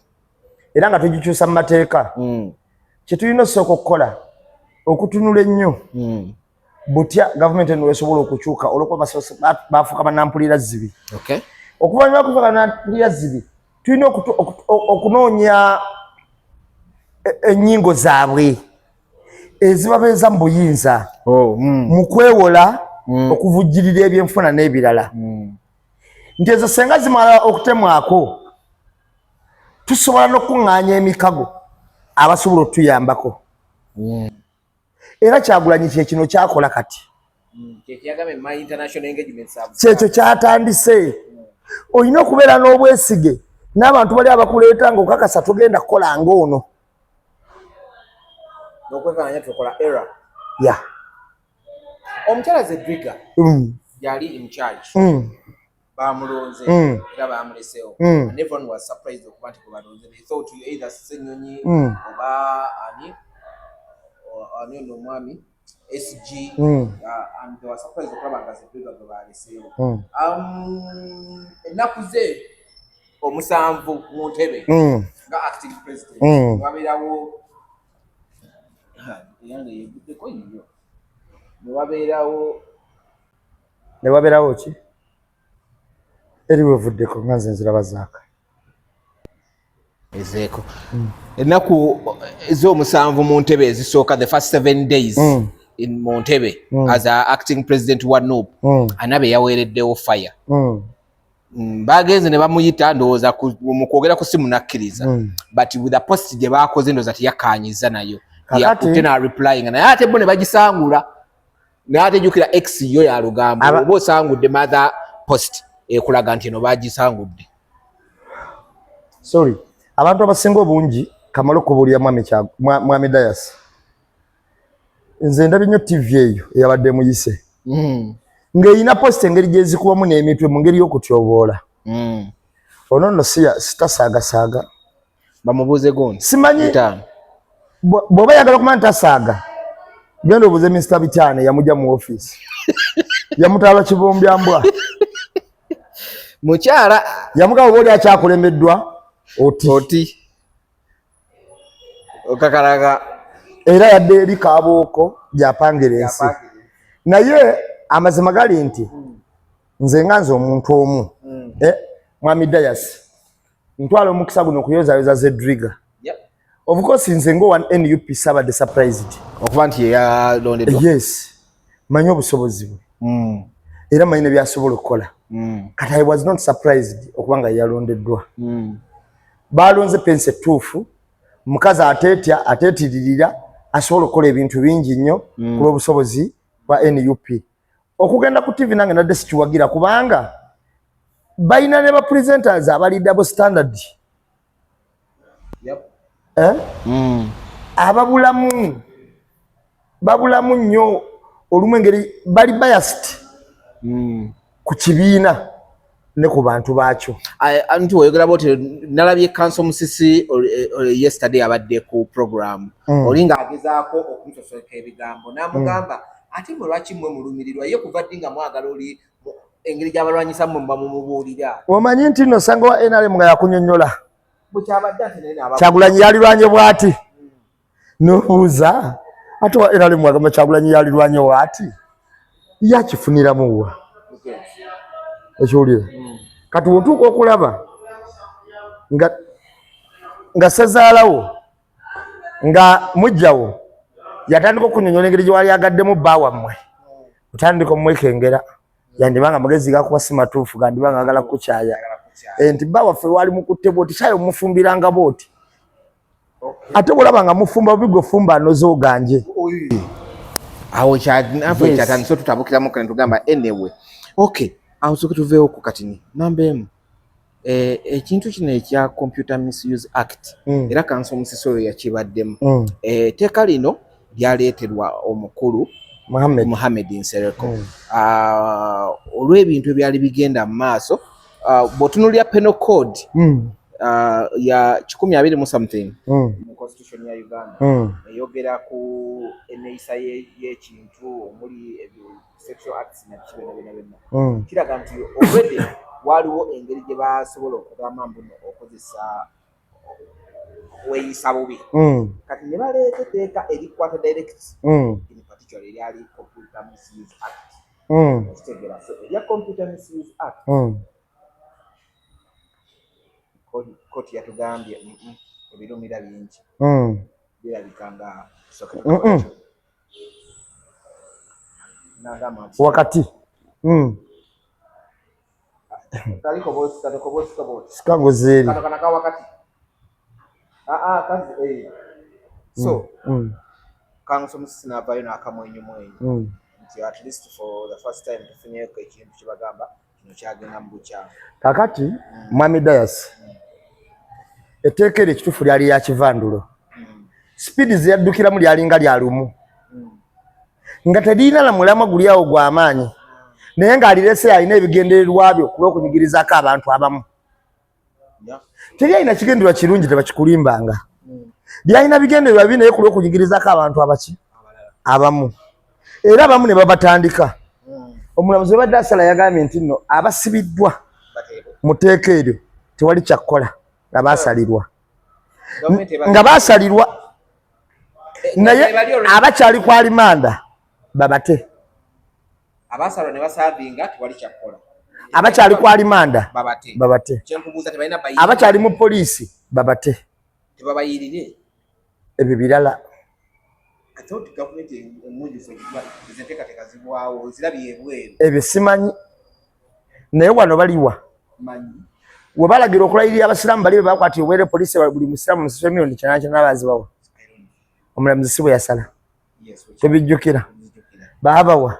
era nga tugikyusa mu mateeka kyetulina osooka okukola okutunula ennyo butya gavumenti eno weesobola okukyuka olwokuba bafuuka bannampulira zibi okuvannyuma kufuuka bannampulira zibi tulina okunoonya ennyingo zaabwe ezibabeeza mu buyinza mu kwewola okuvujjirira ebyenfuna n'ebirala nti ezo senga zimala okutemwako tusobola n'okuŋŋaanya emikago abasobola otuyambako era Kyagulanyi kyekino kyakola kati kyekyo kyatandise olina okubeera n'obwesige n'abantu bali abakuleeta ng'okakasa tugenda kukola ng'ono n'okwekanganya tukola era ya omukyala Zedriga yali in charge bamulonze era bamuleseewo and everyone was surprised okuba nti kubalonze they thought you either Ssenyonyi oba ani ono omwami SG and they were surprised okulaba nga Zedriga gwe baleseewo ennaku ze omusanvu mu ntebe nga acting president wabeerawo yange yeguddeko nnyo ne wabeerawo ki eri wevuddeko nga nze nziraba zaaka ezeeko ennaku ez'omusanvu mu ntebe ezisooka the first 7 days mu ntebe as a acting president wa NUP Anabe yaweereddewo fire bagenze ne bamuyita ndowooza mu kwogera ku simu nakkiriza but with a post gye baakoze ndowooza teyakkaanyiza nayo yakutte na replying naye ate bo ne bagisangula naye ate jjukira X yo ya lugambo oba osangudde mother post ekulaga nti eno bagisangudde sorry abantu abasinga obungi kamala okubuulira mwami Dayas nze ndabye nnyo TV eyo eyabadde muyise ng'erina post engeri gyezikubamu n'emitwe mu ngeri y'okutyoboola ono nno sitasaagasaaga bamubuuze gundi simanyi bw'oba yagala okumanya nti tasaaga genda obuuze Mr. Bitane yamujja mu ofiisi yamutwala kibumbya mbwa mukyala yamugamba oba oli akyakulemeddwa oti okakalaga era yadde eri Kaabooko gy'apangira ensi naye amazima gali nti nze nga nze omuntu omu mwami Dayas ntwala omukisa guno okuyozaayoza Zedriga of course nze ngo one NUP Sabadde surprised okuba nti yalondeddwa yes manyi obusobozi bwe era manyi ne byasobola okukola kati I was not surprised okuba nga yalondeddwa balonze pensi ettuufu mukazi ateetiririra asobola okukola ebintu bingi nnyo ku lw'obusobozi bwa NUP okugenda ku TV nange nadde sikiwagira kubanga balina ne ba presenters abali double standard babulamu nnyo olumu engeri bali biased ku kibiina ne ku bantu baakyo nti oyogera boti nalabye Council Musisi yesterday abadde ku program oli ng'agezaako okumusosoleka ebigambo n'amugamba ate mwe lwaki mmwe mulumirirwa ye kuva ddi nga mwagala oli engeri gy'abalwanyisa mmwe muba mumubuulira omanyi nti nno sanga wa NRM nga yakunyonnyola bukyabadde ate naye n'aba Kyagulanyi yalirwanye bw'ati n'obuuza ate wa NRM agamba Kyagulanyi yalirwanye bw'ati yakifuniramu wa ekiwulira kati wotuuka okulaba nga ssezaalawo nga mujjawo yatandika okunyonyola engeri gye wali agaddemu bba wammwe otandika omwekengera yandibanga magezi gakuba si matuufu gandibanga agala kukyaya nti bba waffe wali mukutte bwoti kyayo mumufumbiranga bwoti ate olaba nga mufumba bigwe fumba anozo ganje awo kyatandise tutabukiramu kale tugamba anyway okay awo soke tuveewo ku katini namba emu ekintu kino ekya Computer Misuse Act era kanso omusisi oyo yakibaddemu etteeka lino lyaleeterwa omukulu Mohamed Nsereko olw'ebintu ebyali bigenda mu maaso bw'otunuulira penal code ya 20 something mu constitution ya Uganda eyogera ku eneyisa y'ekintu omuli sexual acts na kibenabena kiraga nti already waliwo engeri gye basobola okugamba mbuno okozesa weeyisa bubi kati ne baleeta etteeka erikwata direct in particular eryali Computer Misuse Act kitegeera so erya Computer Misuse Act koti yatugambye ebirumira bingi birabika nga wakati sikago zeri so kanso musisi n'avaayo n'akamwenyumwenyu nti at least for the first time tufunyeeko ekintu kyebagamba kino kyagenda mu bukyamu kakati mwami Dayas etteeka eryo ekituufu lyali ya kivandulo speedi zeyaddukiramu lyalinga lya lumu nga terina na mulamwa guli awo gw'amaanyi naye ng'alirese alina ebigendererwa byo kulw'okunyigirizaako abantu abamu teri alina kigendererwa kirungi tebakikulimbanga lyalina bigendererwa bibi naye kulw'okunyigirizaako abantu abaki abamu era abamu ne babatandika omulamuzi webadde asala yagambye nti nno abasibiddwa mu tteeka eryo tewali kyakkola nga baasalirwa nga baasalirwa naye abakyali ku alimanda babate abasalwa ne basaavinga tewali kyakkola abakyali ku alimanda babate kyenkubuuza tebalina bayirire abakyali mu poliisi babate tebabayirire ebyo birala ate oti gavumenti emujufu ezenteekateeka zibwawo zirabye ebweru ebyo simanyi naye wano baliwa manyi we balagira okulayirira abasiraamu bali be bakwatira obwere poliisi buli musiraamu musasule milioni kyana bazibawa omulamuzi si bwe yasala tebijjukira baabawa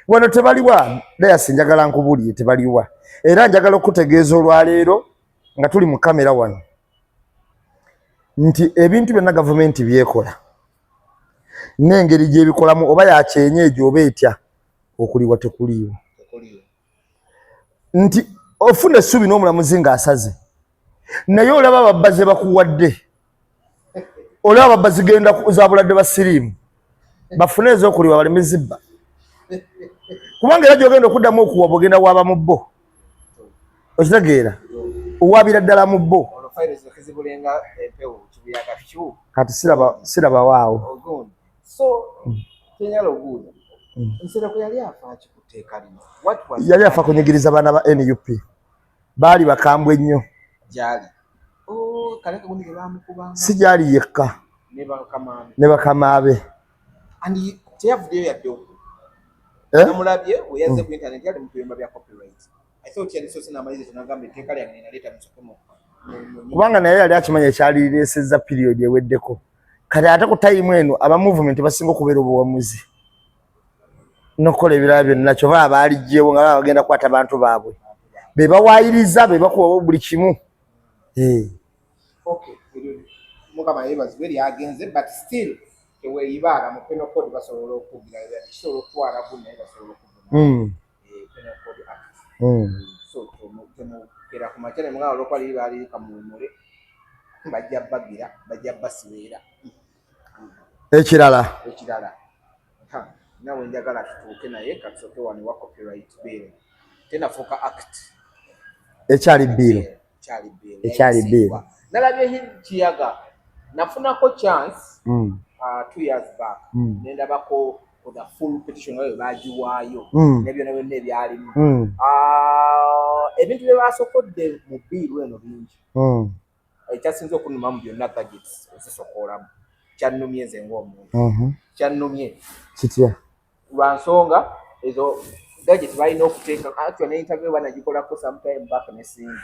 wano tebaliwa Dayas njagala nkubuulire tebaliwa era njagala okutegeeza olwaleero nga tuli mu kamera wano nti ebintu byonna gavumenti byekola n'engeri gyebikolamu oba yakyenyeejo oba etya okuliwa tekuliiwo nti ofuna essuubi n'omulamuzi ng'asaze naye olaba ababbaze bakuwadde olaba ababbazi genda za buladde ba siriimu bafune ez'okuliwa baleme zibba kubanga era gy'ogenda okuddamu okuwa bw'ogenda waaba mu bbo okitegeera owaabira ddala mu bbo kati siraba waawo yali afa kunyigiriza baana ba NUP baali bakambwe nnyo si gyali yekka ne bakamaabe namulabye weyaze ku internet yali mu biyumba bya copyright I thought yali sosi n'amalize tunagamba etteeka lyange ninaleeta musokomo kubanga naye yali akimanya ekyalireesezza period eweddeko kati ate ku time eno aba movement basinga okubeera obuwamuzi n'okukola ebirala byonna kyova abaalijjeewo nga baba bagenda kukwata abantu baabwe be bawaayiriza be bakuwa buli kimu mukama yeebazibwe lyagenze but still teweeyibaala mu penal code basobola okugira kisobola okutwalako naye basobola okuvuna penal code act so temukera ku makya ne mugamba olwokuba liri baali kamuwumule bajja bagira bajja basibeera ekirala nawe njagala tutuuke naye katusooke wano wa copyright bill tenafuuka act ekyali bill nalabye kiyaga nafunako chance 2 years back nendabako the full petition wayo bagiwaayo nebyo byonna ebyalimu ebintu bye basokodde mu biiru eno bingi ekyasinze okunumamu byonna gadgets ezisokoolamu kyannumye nze ng'omuntu kyannumye kitya lwa nsonga ezo gadget balina okuteeka actually ne interview banagikolako sometime back ne singi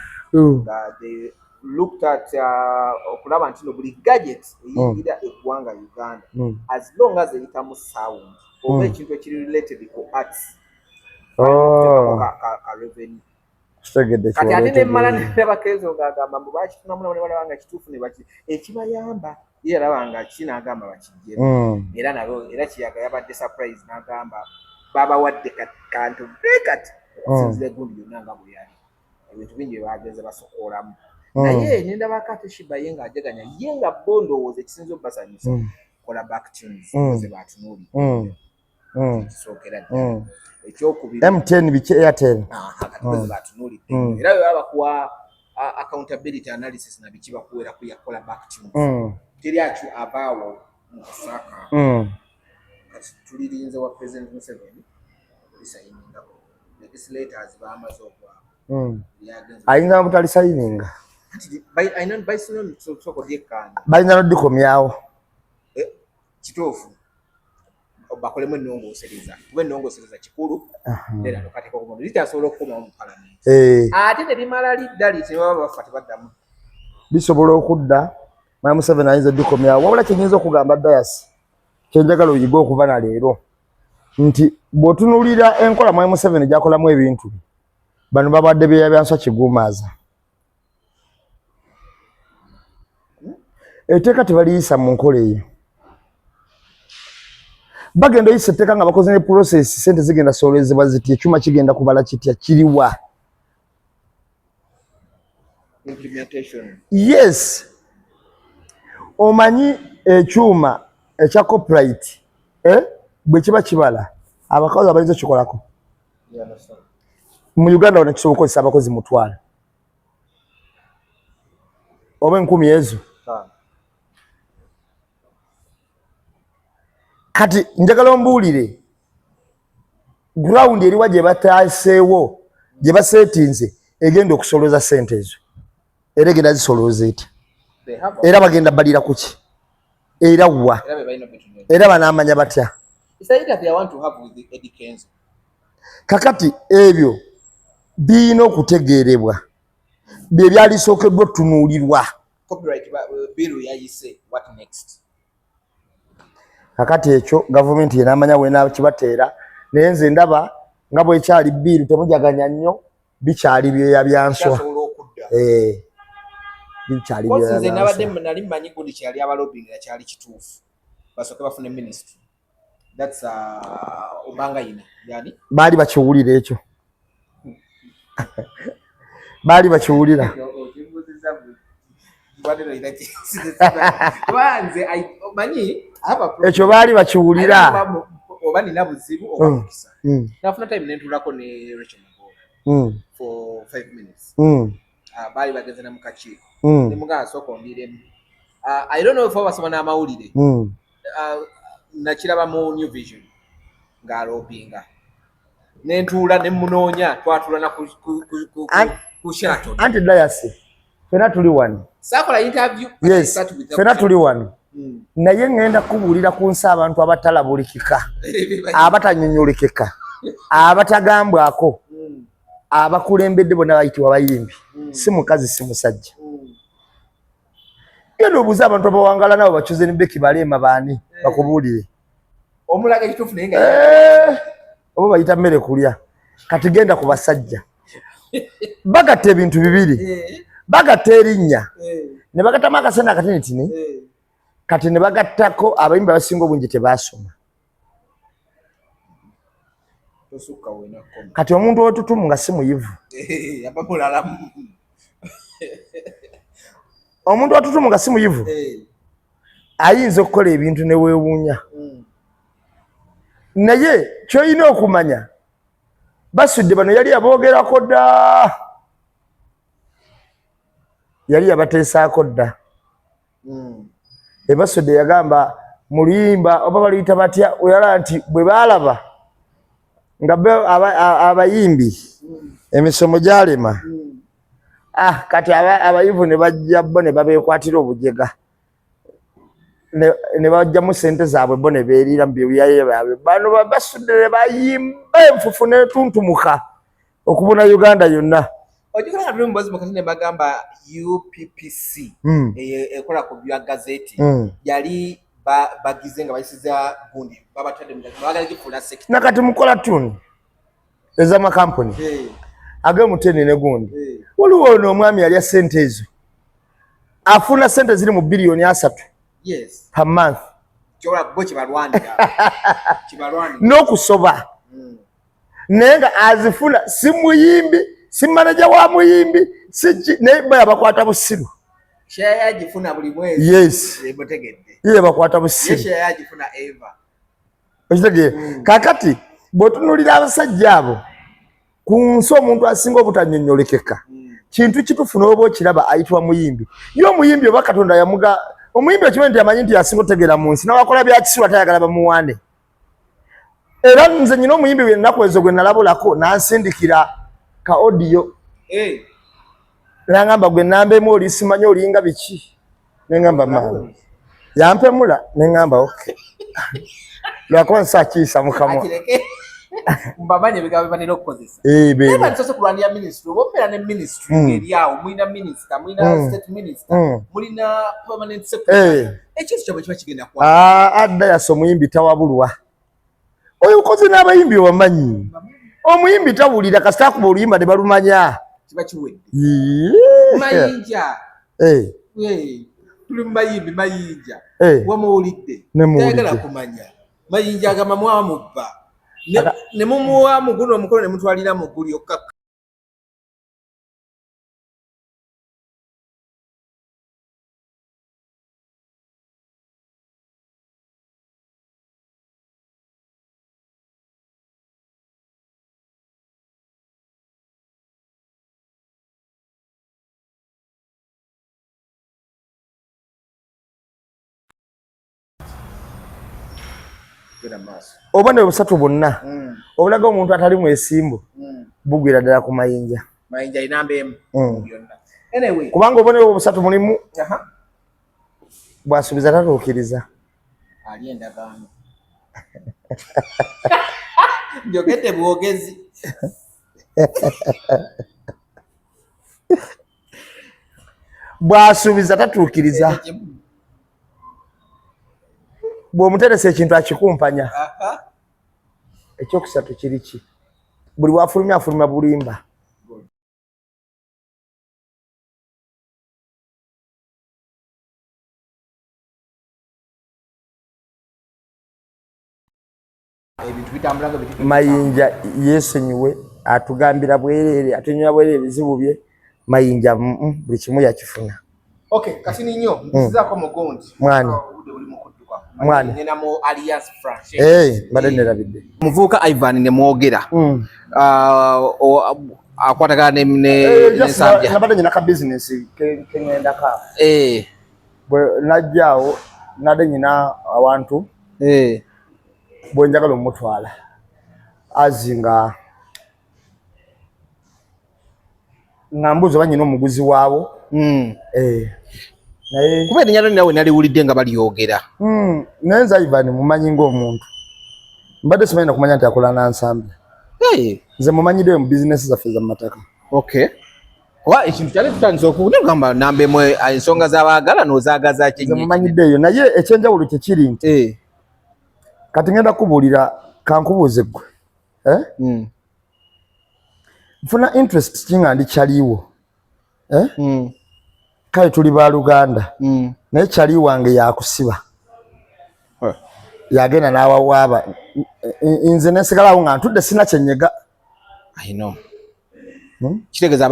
nga looked at okulaba nti no buli gadget eyingira eggwanga Uganda as long as eyitamu sound oba ekintu ekiri related ku arts ka revenue kati ate nemmala nebakezo ng'agamba mbu bakifunamu nabo ne balaba nga kituufu ne baki ekibayamba ye alaba nga kinaagamba bakijjemu era nabo era kiyaga yabadde surprise n'agamba babawadde kantu kati sinzira egundi yonna nga bwe yali ebintu bingi bye bagenze basokoolamu naye nendabako ate Shiba ye ng'ajaganya ye nga bo ndowooza ekisinza obbasanyusa kola back tunes ze batunuulira kisookera ddala ekyokubiri M10 biki Airtel kati batunuulidde era bwe baba bakuwa accountability analysis na biki bakuwera kuyakola back tunes teri atu abaawo mu kusaaka kati tulirinze wa President Museveni lisayininga legislators bamaze okwa ayinza butali sayininga bayinza nodikomyawo kituufu bakolemu ennongoosereza kuba ennongoosereza kikulu era nokateeka okumuntu lityasobola okukomawo mu palamenti ate terimala lidda liti nebaba bafa tebaddamu lisobola okudda Mwami Museveni ayinza odikomyawo wabula kyenyinza okugamba Dayasi kyenjagala oyiga okuva na leero nti bw'otunuulira enkola Mwami Museveni gy'akolamu ebintu bano babadde byanswa kiguumaaza etteeka tebaliyisa mu nkola eyo bagenda oyisa etteeka nga bakoze ne process sente zigenda soolezebwa ziti ekyuma kigenda kubala kitya kiriwa yes omanyi ekyuma ekya copyright bwe kiba kibala abakozi abayinza kikolako mu Uganda wana kisobola okukozesa abakozi mutwala oba 10 ezo kati njagala ombuulire ground eriwa gye bataaseewo gye baseetinze egenda okusolooza sente ezo era egenda zisolooza eti era bagenda balira kuki era wa era banaamanya batya kakati ebyo birina okutegeerebwa bye byalisookeddwa otunuulirwa kakati ekyo gavumenti yenaamanya wenakibateera naye nze ndaba nga bwekyali bbiiru temujaganya nnyo bikyali byeya byanswa bikyali nabadde nali mmanyi gundi kyali abalobingira kyali kituufu basooke bafune ministry that's Obanga yina yani baali bakiwulira ekyo baali bakiwulira ekyo baali bakiwulira oba nina buzibu oba mukisa nafuna time nentuulako ne Rachel Magola for 5 minutes baali bagenze na mukakiiko ne mugamba sooka ondiremu I don't know if basoma n'amawulire nakiraba mu New Vision ng'alobinga nentuula ne munoonya twatula na ku Sheraton anti Dayasi fena tuli wano sakola interview yes fena tuli wano naye ngenda kubuulira ku nsi abantu abatalabulikika abatanyonyolekeka abatagambwako abakulembedde bonna bayitibwa bayimbi si mukazi si musajja genda obuuza abantu abawangala nabo bakyuze ne Becky Balema baani bakubuulire omulaga ekituufu naye nga oba bayita mmere kulya kati genda ku basajja bagatta ebintu bibiri bagatta erinnya ne bagattamu akasana akatinitini kati ne bagattako abayimbi abasinga obungi tebaasoma kati omuntu owetutumu nga si muyivu omuntu owetutumu nga si muyivu ayinza okukola ebintu ne weewuunya naye kyolina okumanya basudde bano yali aboogerako dda yali yabateesaako dda ebasudde yagamba mu luyimba oba baluyita batya oyala nti bwe baalaba nga abayimbi emisomo gyalema kati abayivu ne bajja bo ne babeekwatira obujega ne bajjamu sente zaabwe bo ne beerira mu byeyaye baabwe bano basudde ne bayimba enfufu n'etuntumuka okubona Uganda yonna Ojikana tuli mbozi mukatine bagamba UPPC ekola ku bya gazeti yali bagize nga bayisiza gundi babatadde mu bagala kifula sector nakati mukola tuni ezama company age mutene ne gundi waliwo ono omwami yali sente ezo afuna sente ziri mu bilioni 3 yes per month chola bochi balwandira n'okusoba nenga azifuna si muyimbi si manager wa muyimbi si ne bakwata busiru share yagifuna buli mwezi yes ebotegedde ye bakwata busiru share yagifuna eva okitege kakati botunulira abasajja abo kunso omuntu asinga obutanyonyolekeka kintu kitufuna obo kiraba ayitwa muyimbi yo muyimbi oba Katonda yamuga omuyimbi ekimenti amanyi nti yasinga otegera mu nsi nawakola bya kiswa tayagala bamuwande era nze nyina omuyimbi we nnaku ezo gwe nalabulako nansindikira ka audio nangamba gwe nambemu oli simanyi olinga biki nengamba mama yampemula nengamba okay lwakuba nsakiisa mukamwa mbabanye bigabe banira okukozesa beba nsoso kulwanira ministry obopera ne ministry ngeriawo mwina minister mwina state minister mulina permanent secretary ekintu kyabo kiba kigenda kwa adda yaso omuyimbi tawabulwa oyo ukoze n'abayimbi wamanyi omuyimbi tawulira kasita akuba oluyimba ne balumanya kiba kiwedde mayinja tuli mubayimbi mayinja wamuwulidde tayagala kumanya mayinja agamba mwamubba ne mumuwa muguno omukono ne mutwalira mu guli okaka oba ne busatu bonna obulaga omuntu atali mwesimbu bugwira ddala ku mayinja inambemu anyway kubanga obone obusatu mulimu bwasubiza tatuukiriza ali endagaano njogedde bwogezi bwasubiza tatuukiriza bw'omuteresa ekintu akikumpanya ekyokusatu kiriki buli wafulumya afulumya bulimba mayinja yeesonyiwe atugambira bwerere atunyola bwerere ebizibu bye mayinja buli kimu yakifuna kati ninyo nzizaako mugundi mwani mwani nena mu Alliance Franche mbadde nerabidde muvuuka Ivan ne mwogera akwatagana n'ensambya nabadde nyina ka business keŋŋenda ka bwe najjaawo nadde nyina awantu bwe njagala omutwala azinga nga mbuuza oba nyina omuguzi waabo naye kuba erinnya lyo nawe naliwulidde nga balyogera naye nze Ivan mumanyi ng'omuntu mbadde simanyi nakumanya nti akola nansambya nze mumanyiddeyo mu bizinesi zaffe zamumataka oba ekintu kyali tutandisa okugamba nambemu ensonga z'abaagala n'ozaagaza nze mumanyiddeyo naye ekyenjawulo kyekiri nti kati ngenda kubuulira kankubuuze ggwe nfuna interest kinga ndi kyaliiwo kale tuli ba Luganda naye kyali wange yakusiba yagenda n'awawaaba nze nesigalawo nga ntudde sina kyenyega kitegeeza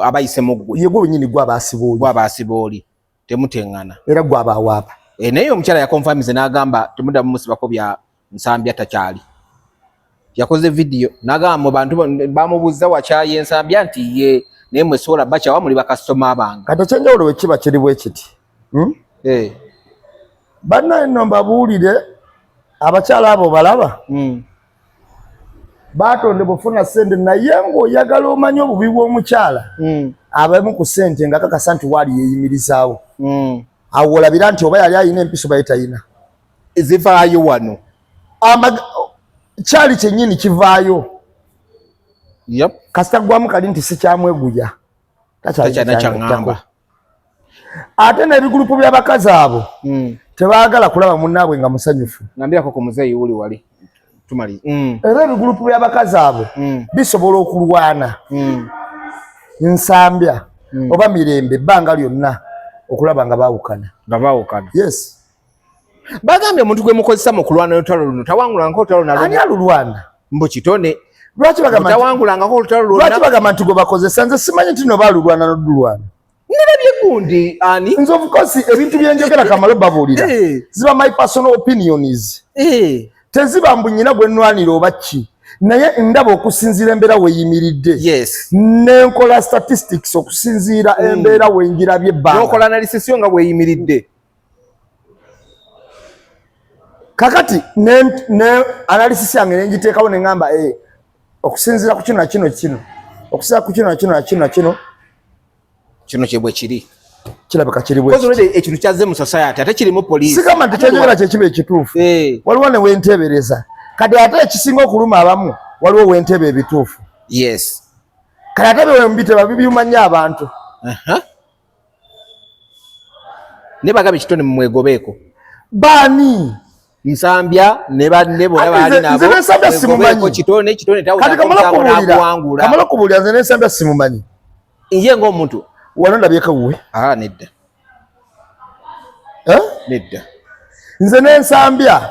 abayisemu ggwe ye gwe wenyini gw'abaasiba oli temuteŋŋana era gwe abaawaaba naye omukyala yakonfamize n'agamba temuddamu musibako bya nsambya takyali yakoze vidiyo n'agamba mu bantu bamubuuza wakyaye ensambya nti ye naye mwesobola bakyawa muli bakasitoma abange kati ekyenjawulo wekiba kiri bwe kiti bannaye nno mbabuulire abakyala abo balaba baatondebwa ofuna ssente naye ng'oyagala omanye obubi bw'omukyala abamu ku ssente nga kakasa nti waali yeeyimirizaawo awo olabira nti oba yali ayina empiso baye tayina zivaayo wano kyali kyennyini kivaayo kasita gwamu kali nti sikyamweguya takyanakyangamba ate n'ebigulupu by'abakazi abo tebaagala kulaba munnaabwe nga musanyufu. Ngambirako ku muzeeyi wuli wali tumali era ebigulupu by'abakazi abo bisobola okulwana nsambya oba mirembe ebbanga lyonna okulaba nga baawukana. Yes. Bagambye omuntu gwe mukozesa mu kulwana olutalo luno tawangulangako olutalo nalwo. Ani alulwana? Mbu kitone. Lwaki tawangulangako olutalo lwonna? Lwaki bagamba nti gwe bakozesa? Nze simanyi nti no baalulwana n'odulwana. Nalabye gundi ani? Nze of course ebintu bye njogera Kamalo babuulira ziba my personal opinions. Teziba mbu nnyina gwe nnwanira oba ki. Naye ndaba okusinziira embeera weeyimiridde. Yes. N'enkola statistics okusinziira embeera wengirabye ebbanga. N'okola analysis yo nga weeyimiridde. Kakati ne analysis yange nenjiteekawo ne ngamba okusinziira ku kino na kino kino okusinziira ku kino na kino na kino na kino kino kye bwe kiri kirabika kiri bwe because already ekintu kyazze mu society ate kirimu police sigamba nti kyenjogera kye kiba ekituufu waliwo ne wenteebereza kati ate ekisinga okuluma abamu waliwo wentebe ebituufu. Yes. Kati ate bewembi tebabibyuma nnyo abantu. Ne bagambye kitone mu mwegobeeko baani Nsambya ne banne bona bali nabo. Nze Nsambya simumanyi. Kitone tawo. Kati Kamala kubuulira nze Nsambya simumanyi. Nje ng'omuntu wano ndabyeko wuwe. Nedda. Nedda. Nze Nsambya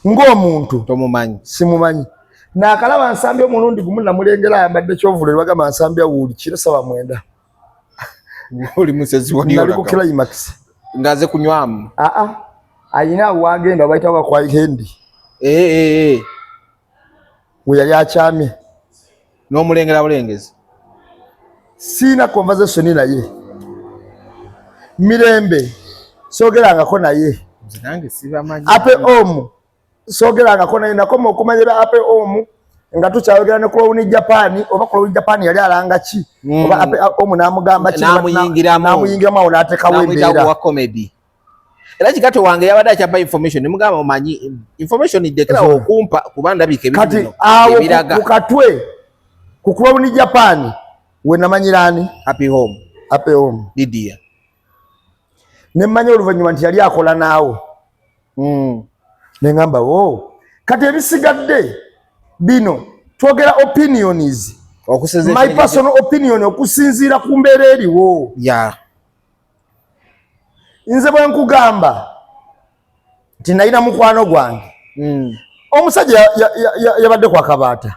ng'omuntu tomumanyi. Simumanyi. Nakalaba Nsambya omulundi gumu namulengera ayambadde kyovule bagamba Nsambya wuuli kiro 7:9. Oli musezi wa nali ku climax. Ngaze kunywamu. Ayina wagenda bayitawa kwa hendi. We yali akyamye. N'omulengera bulengezi. Sina conversation naye. Mirembe sogerangako naye. Nange sibamanyi. Ape omu sogerangako naye nakoma okumanyira ape omu nga tukyayogera ne Clown Japan oba Clown Japan yali alanga ki oba ape omu namugamba ki namuyingiramu awo n'atekawo embeera wa comedy. Era kikato wange yabadde akyapa information nemugamba omanyi information idekera okumpa kuba ndabika ebintu kati awo kukatwe ku Clown Japan we namanyirani happy home Lydia nemmanyi oluvannyuma nti yali akola naawo nengamba kati ebisigadde bino twogera opinions my personal opinion okusinziira ku mbeera eriwo. Nze bwe nkugamba nti nalina mukwano gwange omusajja yabadde kwa Kabaata.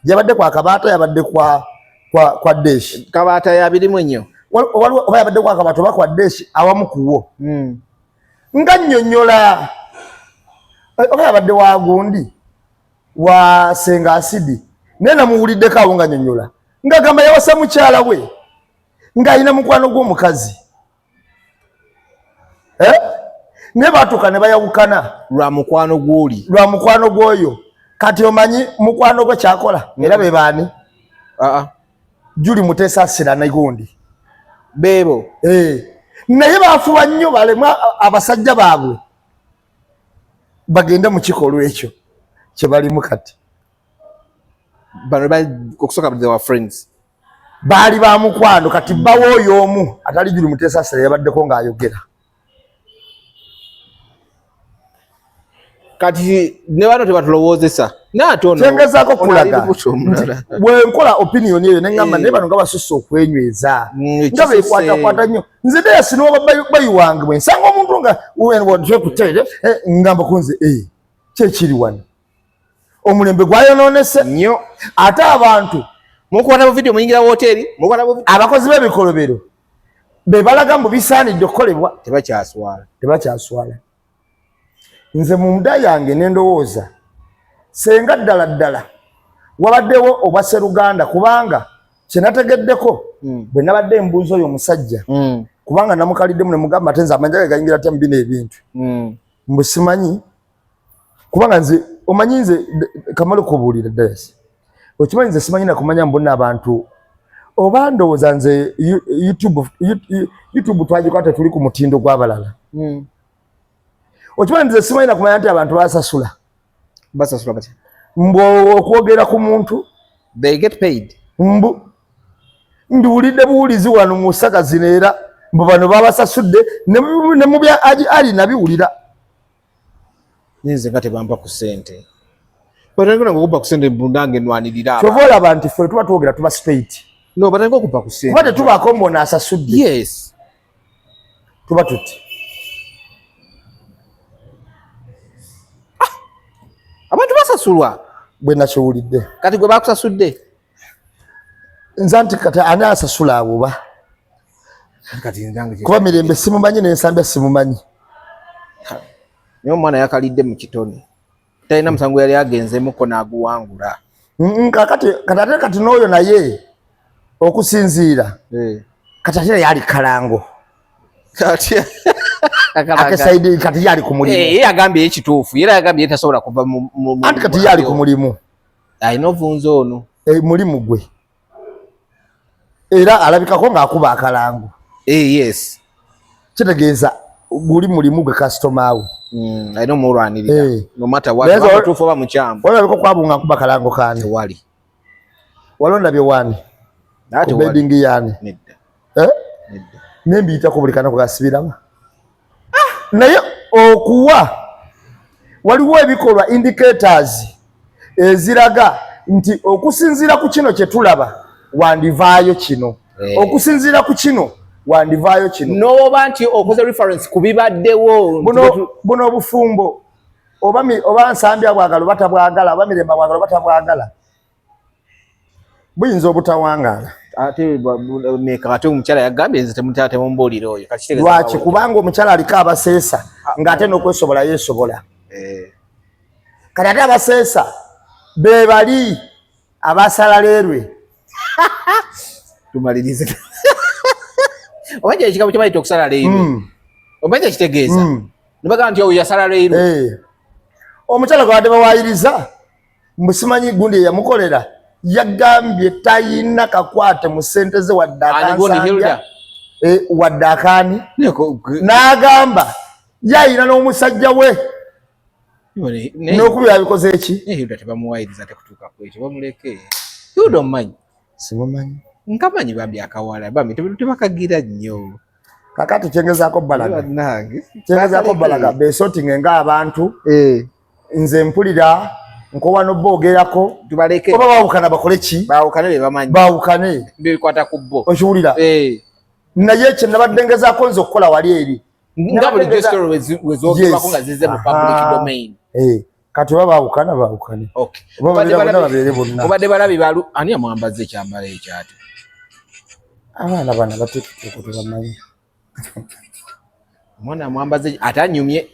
Yabadde kwa Kabaata yabadde kwa Deshi. Kabaata yabirimu nnyo. Oba yabadde kwa Kabaata oba kwa Deshi awamu kuwo. Nga nnyonnyola oba yabadde wa gundi wa Senga Asidi naye namuwuliddeko awo nga nnyonnyola nga gamba yawasa mukyala we ng'alina mukwano gw'omukazi. Ne batuuka ne bayawukana lwa mukwano gw'oli lwa mukwano gw'oyo. Kati omanyi mukwano gwe kyakola era be baani? Juli Muteesa Asira ne gundi beebo. Naye baafuba nnyo balemu abasajja baabwe bagende mu kikolwa ekyo kye balimu kati. Bano okusooka they were friends. Baali ba mukwano kati bawo oyo omu atali Juli Muteesa Asira yabaddeko ng'ayogera. Kati ne bano tebatulowozesa n'atono kyengezaako kulaga bwe nkola opinion eyo ne ngamba ne bano nga basusse okwenyweza nga beekwatakwata nnyo. Nze dde yasinooba bayi wange bwe nsanga omuntu nga wekutere ngamba kunze kyekiri wano omulembe gwayonoonese nnyo. Ate abantu mukwata bu video muyingira woteri abakozi b'ebikolobero be balaga mbu bisaanidde okukolebwa tebakyaswala. Nze mu muda yange n'endowooza senga ddala wabaddewo obwase Luganda kubanga kyenategeddeko bwe nabadde embuuza oyo omusajja kubanga namukaliddemu ne mugamba ate nze amanja ge gayingira ate mu bino ebintu mbu simanyi kubanga nze omanyi nze Kamala kubuulira ddala okimanyi nze simanyi nakumanya mbona abantu oba ndowooza nze YouTube twagikwata tuli ku mutindo gw'abalala. Okimanyi nze simanyi nakumanya nti abantu basasula bati mbu okwogera ku muntu They get paid. Ndiwulidde buwulizi wano mu ssagazi era mbu bano babasasudde ne mu bya ali nabiwulira. Nze nga tebampa ku ssente. Batandika okukupa ku ssente nange nnwanirira. Kyova olaba nti ffe tuba twogera tuba straight. No, batandika okukupa ku ssente. Kuba tetubaako mbona asasudde. Yes. Tuba tuti. Abantu basasulwa. Bwe nakiwulidde. Kati gwe bakusasudde. Nze nti kati ani asasula abo ba? Kati nzange kuba Mirembe simumanyi n'ensambya simumanyi. Naye omwana yakalidde mu kitone. Talina musango yali agenzeemuko n'aguwangula. Kati n'oyo naye okusinziira. Kati ate yali kalango. Akasaidi kati yali ku mulimu. Yagambye ekituufu. Era yagambye tasobola kuva mu anti kati yali ku mulimu. Alina ovunza ono. Mulimu gwe. Era alabikako ng'akuba akalango. Yes. Kitegeeza guli mulimu gwe customer we. Alina omulwanirira. No matter what. Batuufu oba mukyamu. Olabika kwabunga akuba kalango kaani. Tewali. Walondabye wani. Ate wali. Bedding yani. Nedda. Nedda. Nembiyitako buli kanako gasibiramu. Naye okuwa waliwo ebikolwa indicators eziraga nti okusinziira ku kino kye tulaba wandivaayo kino. Okusinziira ku kino wandivaayo kino. N'oba nti okoze reference ku bibaddewo. Buno obufumbo oba nsambya bwagala batabwagala oba Mirembe bwagala batabwagala buyinza obutawangaala. Ate kati omukyala yagambye nze temumbuulira oyo. Lwaki? Kubanga omukyala aliko abaseesa ng'ate n'okwesobola yeesobola. Kati ate abaseesa be bali abasala leerwe. Tumalirize. Omanye ekigabo kye bayita okusala leerwe. Omanye ekitegeeza. Ne bagamba nti oyo yasala leerwe. Omukyala gwe badde bawaayiriza musimanyi gundi yamukolera yagambye tayina kakwate mu ssente ze wadde akansambya wadde akaani n'agamba yayina n'omusajja we n'okubira abikoze eki. Hilda tebamuwaayiriza tekutuuka ku ekyo bamuleke. Hilda omumanyi? Simumanyi. Nkamanyi bambi akawala bambi tebakagira nnyo. Kakati kyengezaako balaga. Kyengezaako balaga beesotinge ng'abantu. Nze mpulira nkowano boogerako tubaleke oba baawukana bakole ki? Baawukane be bamanyi. Baawukane. Bikwata ku bo. Okiwulira? Naye kye nabadde ngezaako nze okukola wali eri. Nga bulijjo story wezoogerwako nga zize mu public domain. Kati oba baawukana baawukane. Obadde balabi balu ani amwambaza ekyambalo ekyo ate? Abaana bana bateekeko tebamanyi. Omwana amwambaza ate anyumye.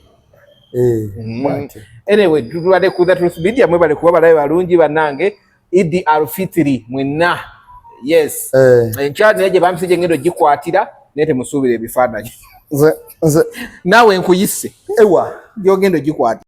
Anyway, tulwadde ku The Truth Media mwebale kuba balabe balungi bannange. Idi Alfitri mwenna. Yes. Enkya naye gye bamusije ngendo gikwatira naye temusuubira ebifaananyi. Naawe nkuyise. Ewa. Gyogendo gikwatira.